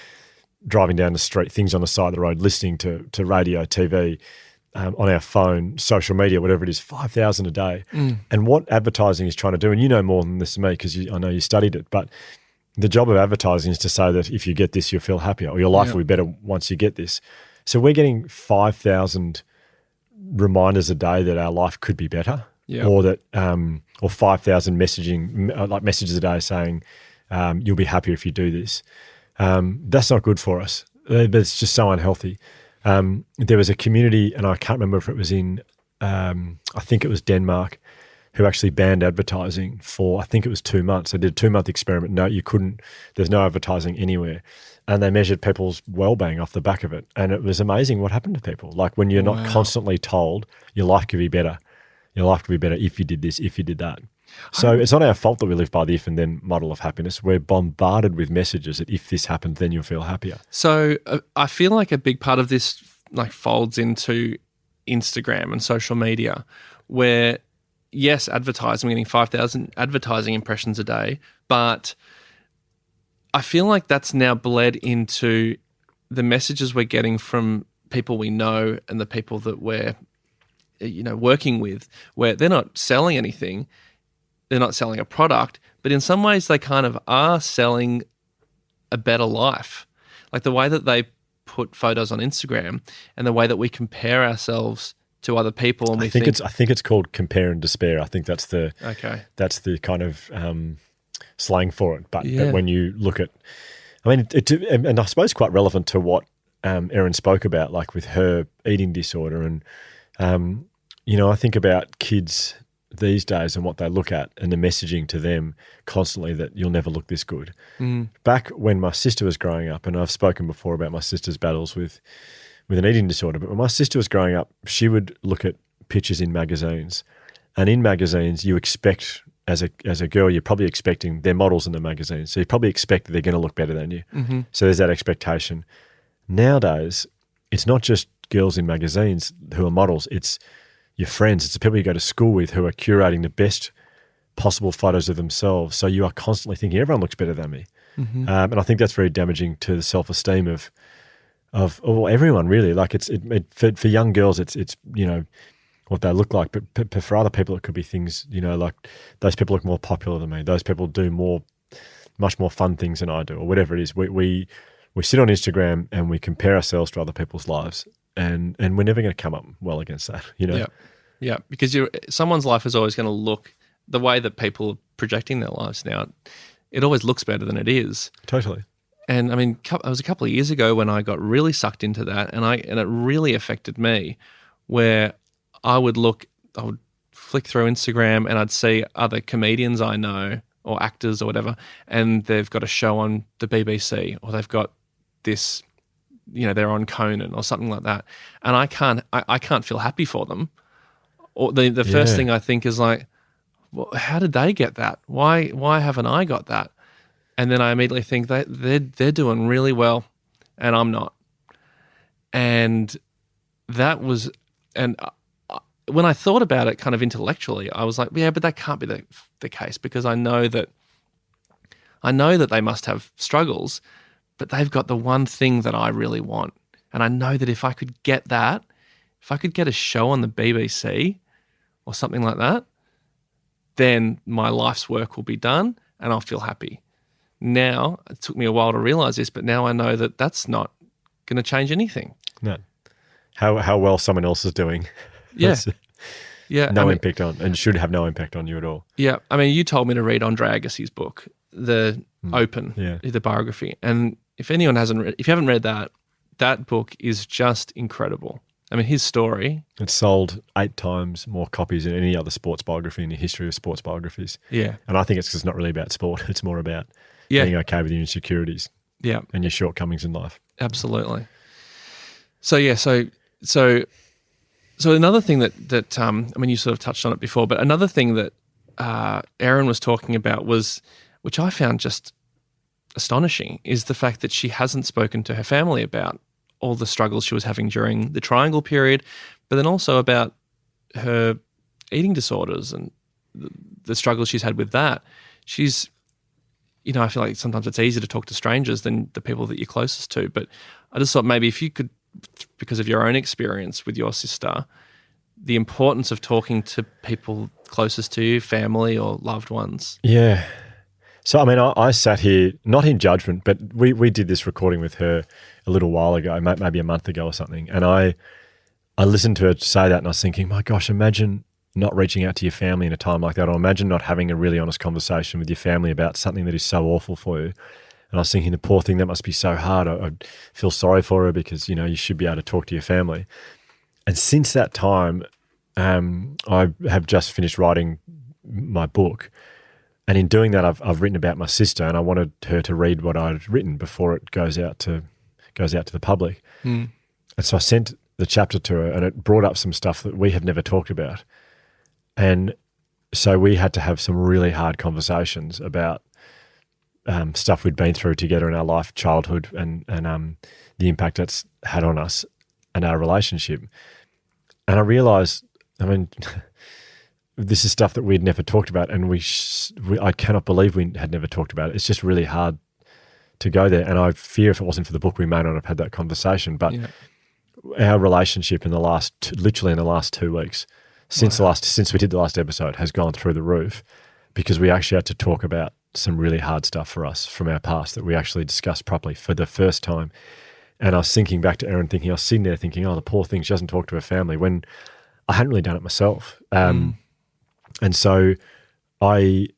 driving down the street, things on the side of the road, listening to radio, TV, on our phone, social media, whatever it is, 5,000 a day. And what advertising is trying to do, and you know more than this than me because I know you studied it, but the job of advertising is to say that if you get this, you'll feel happier, or your life will be better once you get this. So we're getting 5,000 reminders a day that our life could be better, or that, or 5,000 messages a day saying you'll be happier if you do this. That's not good for us. But it's just so unhealthy. There was a community, and I can't remember if it was in, I think it was Denmark, who actually banned advertising for, I think it was 2 months. They did a 2-month experiment. No, you couldn't. There's no advertising anywhere. And they measured people's well-being off the back of it. And it was amazing what happened to people. Like when you're not constantly told your life could be better. Your life could be better if you did this, if you did that. So it's not our fault that we live by the if and then model of happiness. We're bombarded with messages that if this happens, then you'll feel happier. So I feel like a big part of this like folds into Instagram and social media where, yes, advertising, I'm getting 5,000 advertising impressions a day, but I feel like that's now bled into the messages we're getting from people we know and the people that we're, working with, where they're not selling anything. They're not selling a product, but in some ways they kind of are selling a better life. Like the way that they put photos on Instagram and the way that we compare ourselves to other people. And I think it's called compare and despair. I think that's the kind of slang for it. But when you look at, and I suppose quite relevant to what Erin spoke about, like with her eating disorder. And, I think about kids these days and what they look at and the messaging to them constantly that you'll never look this good. Back when my sister was growing up, and I've spoken before about my sister's battles with an eating disorder, but when my sister was growing up, she would look at pictures in magazines. And in magazines, you expect, as a girl, you're probably expecting they're models in the magazines. So you probably expect that they're going to look better than you. So there's that expectation. Nowadays, it's not just girls in magazines who are models, it's your friends, it's the people you go to school with who are curating the best possible photos of themselves. So you are constantly thinking, everyone looks better than me. And I think that's very damaging to the self-esteem everyone really. Like for young girls, it's what they look like, but for other people, it could be things, like those people look more popular than me. Those people do much more fun things than I do, or whatever it is. We sit on Instagram and we compare ourselves to other people's lives, and we're never going to come up well against that, Yeah, because someone's life is always going to look the way that people are projecting their lives now. It always looks better than it is. Totally. And I mean, it was a couple of years ago when I got really sucked into that, and it really affected me, where I would flick through Instagram and I'd see other comedians I know or actors or whatever, and they've got a show on the BBC, or they've got this, they're on Conan or something like that, and I can't feel happy for them. Or the first thing I think is like, well, how did they get that? Why haven't I got that? And then I immediately think that they're doing really well, and I'm not. And that was, and when I thought about it kind of intellectually, I was like, yeah, but that can't be the case, because I know that they must have struggles, but they've got the one thing that I really want. And I know that if I could get that, if I could get a show on the BBC or something like that, then my life's work will be done and I'll feel happy. Now, it took me a while to realize this, but now I know that that's not going to change anything. No. How well someone else is doing. Yeah. Yeah. Impact on, and should have no impact on you at all. Yeah. I mean, you told me to read Andre Agassi's book, The Open, the biography. And if you haven't read that, that book is just incredible. I mean, his story. It's sold 8 times more copies than any other sports biography in the history of sports biographies. Yeah. And I think it's because it's not really about sport. It's more about being okay with your insecurities. Yeah. And your shortcomings in life. Absolutely. So, yeah, so another thing that I mean, you sort of touched on it before, but another thing that Erin was talking about was, which I found just astonishing, is the fact that she hasn't spoken to her family about all the struggles she was having during the Triangl period, but then also about her eating disorders and the struggles she's had with that. She's, I feel like sometimes it's easier to talk to strangers than the people that you're closest to, but I just thought maybe if you could, because of your own experience with your sister, the importance of talking to people closest to you, family or loved ones. Yeah. So, I mean, I sat here, not in judgment, but we did this recording with her a little while ago, maybe a month ago or something, and I listened to her say that and I was thinking, my gosh, imagine not reaching out to your family in a time like that, or imagine not having a really honest conversation with your family about something that is so awful for you. And I was thinking, the poor thing, that must be so hard. I feel sorry for her because, you should be able to talk to your family. And since that time, I have just finished writing my book. And in doing that, I've written about my sister, and I wanted her to read what I'd written before it goes out to the public. And so I sent the chapter to her, and it brought up some stuff that we have never talked about. And so we had to have some really hard conversations about stuff we'd been through together in our life, childhood, and the impact it's had on us and our relationship. And I realised, I mean, this is stuff that we'd never talked about, and I cannot believe we had never talked about it. It's just really hard to go there, and I fear if it wasn't for the book, we may not have had that conversation. But our relationship literally in the last 2 weeks, since we did the last episode, has gone through the roof, because we actually had to talk about some really hard stuff for us from our past that we actually discussed properly for the first time. And I was thinking back to Erin, I was sitting there thinking, oh, the poor thing, she hasn't talked to her family, when I hadn't really done it myself. And so I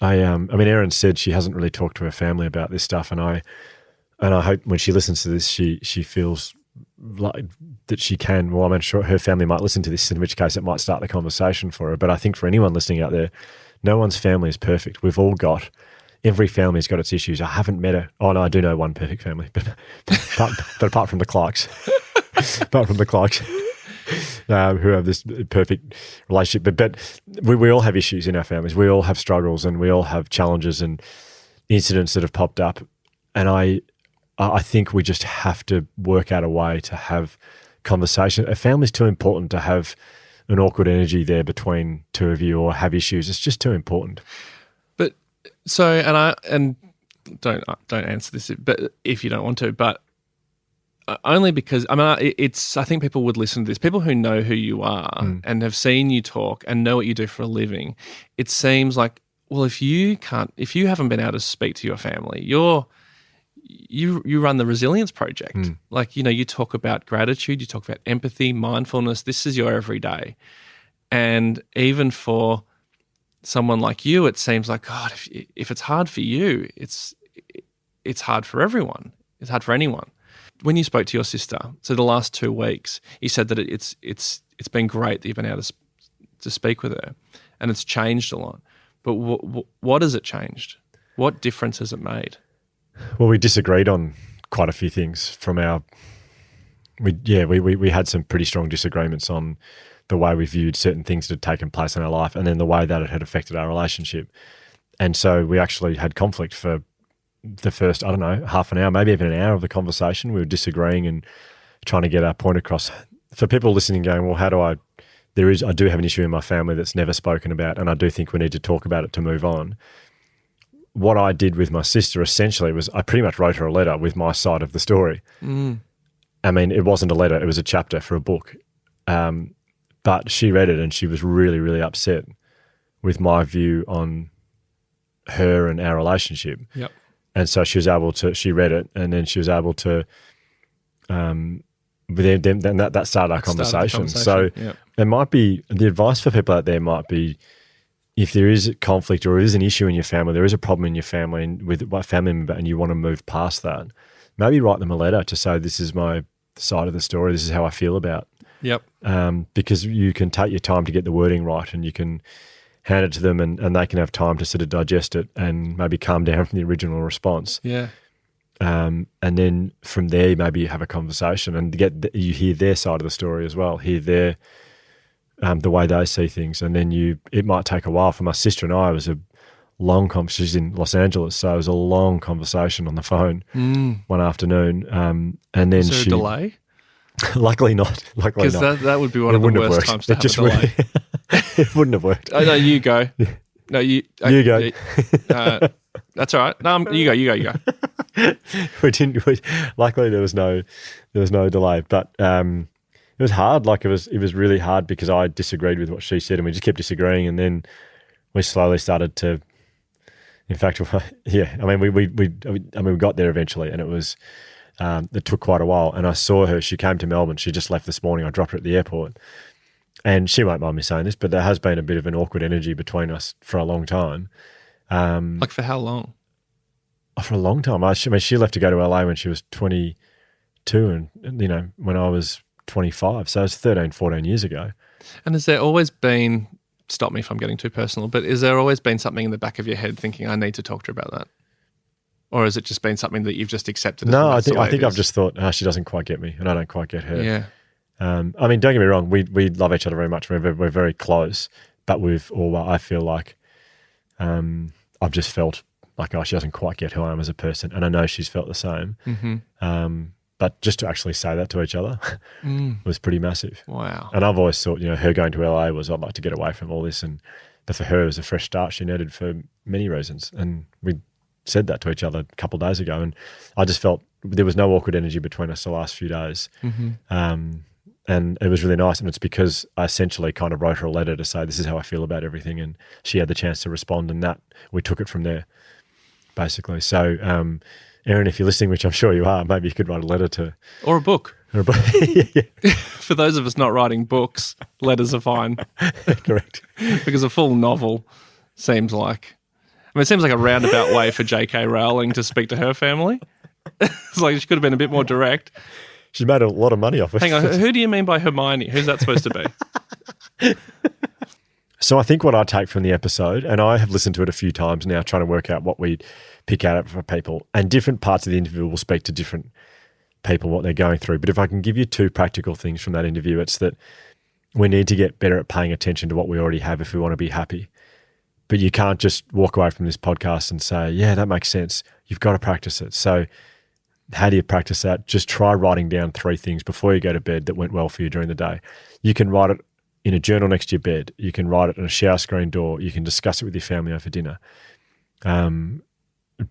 mean, Erin said she hasn't really talked to her family about this stuff, and I hope when she listens to this, she feels like that she can. Well, I'm sure her family might listen to this, in which case it might start the conversation for her. But I think for anyone listening out there, no one's family is perfect. Every family's got its issues. I haven't met her. Oh no, I do know one perfect family, but apart from the Clarks, who have this perfect relationship. But we all have issues in our families. We all have struggles, and we all have challenges and incidents that have popped up. And I think we just have to work out a way to have conversation. A family's too important to have an awkward energy there between two of you, or have issues. It's just too important. But so, and don't answer this, but if you don't want to, but only because I think people would listen to this. People who know who you are and have seen you talk and know what you do for a living. It seems like, well, if you haven't been able to speak to your family, you run the Resilience Project. Like, you talk about gratitude, you talk about empathy, mindfulness. This is your everyday. And even for someone like you, it seems like, God, if it's hard for you, it's hard for everyone. It's hard for anyone. When you spoke to your sister, so the last 2 weeks, you said that it's been great that you've been able to speak with her, and it's changed a lot. But what has it changed? What difference has it made? Well, we disagreed on quite a few things from our. We had some pretty strong disagreements on the way we viewed certain things that had taken place in our life, and then the way that it had affected our relationship. And so we actually had conflict for the first, I don't know, half an hour, maybe even an hour of the conversation. We were disagreeing and trying to get our point across. For people listening going, well, how do I do have an issue in my family that's never spoken about, and I do think we need to talk about it to move on. What I did with my sister essentially was I pretty much wrote her a letter with my side of the story. I mean, it wasn't a letter, it was a chapter for a book. But she read it and she was really, really upset with my view on her and our relationship. Yep. And so she read it, and then she was able to, then that started our conversation. So it might be, the advice for people out there might be, if there is a conflict or there is an issue in your family, there is a problem in your family and with a family member, and you want to move past that, maybe write them a letter to say, this is my side of the story, this is how I feel about. Yep. Because you can take your time to get the wording right, and you can hand it to them, and they can have time to sort of digest it and maybe calm down from the original response. Yeah. And then from there, maybe you have a conversation and you hear their side of the story as well, hear their the way they see things. And then it might take a while. For my sister and I, it was a long conversation. She's in Los Angeles, so it was a long conversation on the phone one afternoon. And then was there a delay? Luckily not. Because that would be one of the worst times to have a delay. It wouldn't have worked. Oh, no, you go. No, you go. That's all right. No, you go. Luckily there was no delay, but it was hard. Like it was really hard because I disagreed with what she said, and we just kept disagreeing, and then we slowly started to. In fact, yeah, I mean, we got there eventually, and it was. It took quite a while, and I saw her. She came to Melbourne. She just left this morning. I dropped her at the airport, and she won't mind me saying this, but there has been a bit of an awkward energy between us for a long time. Like for how long? For a long time. I mean, she left to go to LA when she was 22, and when I was 25, so it was 13, 14 years ago. And has there always been? Stop me if I'm getting too personal, but has there always been something in the back of your head thinking I need to talk to her about that? Or has it just been something that you've just accepted? No, I think I've just thought, she doesn't quite get me, and I don't quite get her. Yeah. I mean, don't get me wrong, we love each other very much. We're very close, but I feel like I've just felt like, she doesn't quite get who I am as a person, and I know she's felt the same. Mm-hmm. But just to actually say that to each other was pretty massive. Wow. And I've always thought, her going to LA was, I'd like to get away from all this, but for her it was a fresh start she needed for many reasons, and we said that to each other a couple of days ago, and I just felt there was no awkward energy between us the last few days. And it was really nice, and it's because I essentially kind of wrote her a letter to say this is how I feel about everything, and she had the chance to respond, and that we took it from there, basically. So, Erin, if you're listening, which I'm sure you are, maybe you could write a letter to... Or a book. Yeah. For those of us not writing books, letters are fine. Correct. Because a full novel seems like... it seems like a roundabout way for J.K. Rowling to speak to her family. It's like she could have been a bit more direct. She made a lot of money off it. Hang on, who do you mean by Hermione? Who's that supposed to be? So I think what I take from the episode, and I have listened to it a few times now, trying to work out what we pick out for people, and different parts of the interview will speak to different people, what they're going through. But if I can give you two practical things from that interview, it's that we need to get better at paying attention to what we already have if we want to be happy. But you can't just walk away from this podcast and say, yeah, that makes sense. You've got to practice it. So how do you practice that? Just try writing down 3 things before you go to bed that went well for you during the day. You can write it in a journal next to your bed. You can write it on a shower screen door. You can discuss it with your family over dinner.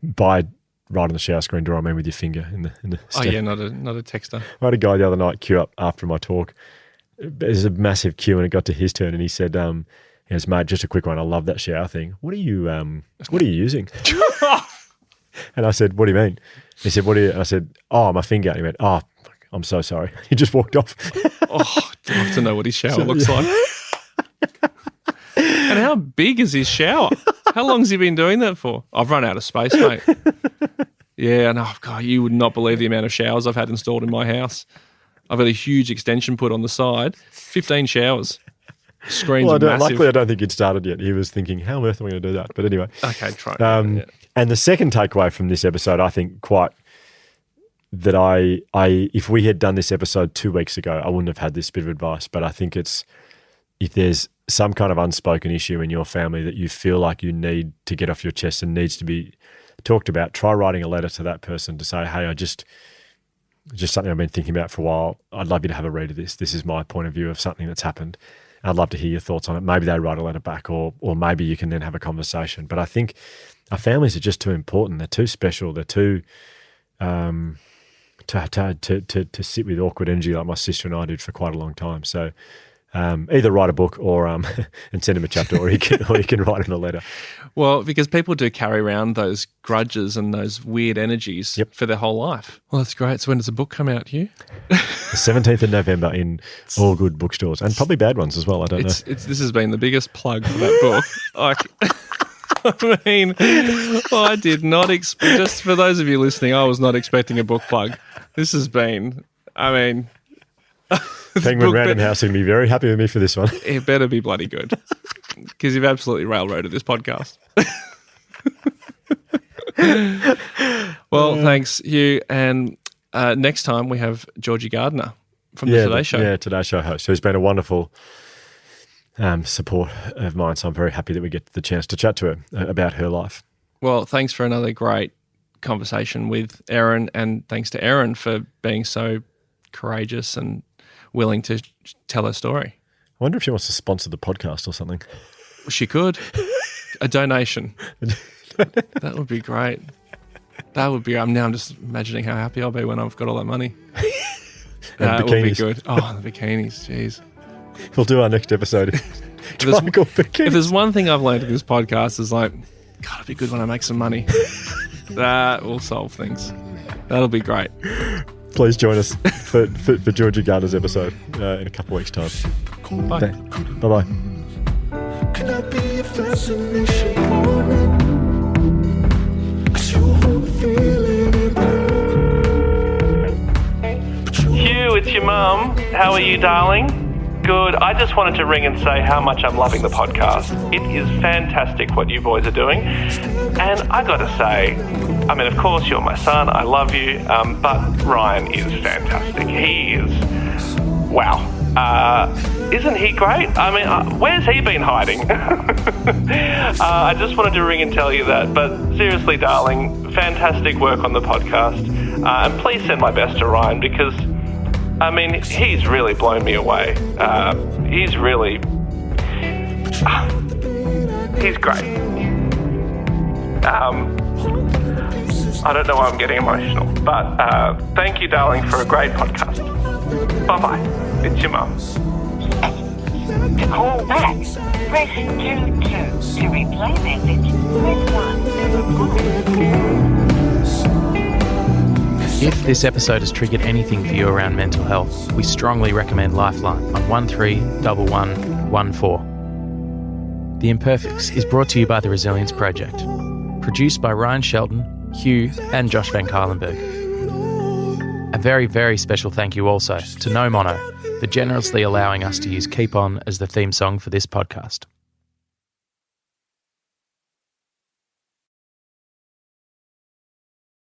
By right on the shower screen door, I mean with your finger in the Oh yeah, not a texter. I had a guy the other night queue up after my talk. There's a massive queue, and it got to his turn, and he said, he goes, mate, just a quick one. I love that shower thing. What are you using? And I said, what do you mean? He said, and I said, oh, my finger. And he went, oh, fuck, I'm so sorry. He just walked off. Oh, I'd love to know what his shower looks like. And how big is his shower? How long has he been doing that for? I've run out of space, mate. Yeah, no, God, you would not believe the amount of showers I've had installed in my house. I've got a huge extension put on the side, 15 showers. Screens are massive. Luckily, I don't think he'd started yet. He was thinking, how on earth am I going to do that? But anyway. Okay, try. And the second takeaway from this episode, I think quite that I if we had done this episode 2 weeks ago, I wouldn't have had this bit of advice. But I think it's, if there's some kind of unspoken issue in your family that you feel like you need to get off your chest and needs to be talked about, try writing a letter to that person to say, hey, just something I've been thinking about for a while. I'd love you to have a read of this. This is my point of view of something that's happened. I'd love to hear your thoughts on it. Maybe they write a letter back, or maybe you can then have a conversation. But I think our families are just too important. They're too special. They're too to sit with awkward energy like my sister and I did for quite a long time. So either write a book or and send him a chapter, or you can write him a letter. Well, because people do carry around those grudges and those weird energies for their whole life. Well, that's great. So when does the book come out, Hugh? The 17th of November in all good bookstores, and probably bad ones as well. I don't know. This has been the biggest plug for that book. I mean, I did not expect, just for those of you listening, I was not expecting a book plug. This has been, I mean... Penguin Random House will be very happy with me for this one. It better be bloody good, because you've absolutely railroaded this podcast. Well, thanks, Hugh. And next time we have Georgie Gardner from the Today Show. Yeah, Today Show host, who's been a wonderful support of mine. So I'm very happy that we get the chance to chat to her about her life. Well, thanks for another great conversation with Erin, and thanks to Erin for being so courageous and willing to tell her story. I wonder if she wants to sponsor the podcast or something. She could. A donation. That would be great. That would be. I'm just imagining how happy I'll be when I've got all that money. That would be good. Oh, the bikinis. Jeez. We'll do our next episode. If there's one thing I've learned in this podcast is like, God, it'd be good when I make some money. That will solve things. That'll be great. Please join us for Georgie Gardner's episode in a couple of weeks' time. Bye. Bye-bye. Can I be a fascination moment? 'Cause you hold the feeling in Hugh, it's your mum. How are you, darling? Good. I just wanted to ring and say how much I'm loving the podcast. It is fantastic what you boys are doing. And I got to say, I mean, of course, you're my son. I love you. But Ryan is fantastic. He is, wow. Isn't he great? I mean, where's he been hiding? I just wanted to ring and tell you that. But seriously, darling, fantastic work on the podcast. And please send my best to Ryan, because I mean, he's really blown me away. He's really... he's great. I don't know why I'm getting emotional, but thank you, darling, for a great podcast. Bye-bye. It's your mum. To call back, press 2-2. To replay message, press 1. If this episode has triggered anything for you around mental health, we strongly recommend Lifeline on 131114. The Imperfects is brought to you by the Resilience Project. Produced by Ryan Shelton, Hugh and Josh van Cuylenburg. A very, very special thank you also to No Mono for generously allowing us to use Keep On as the theme song for this podcast.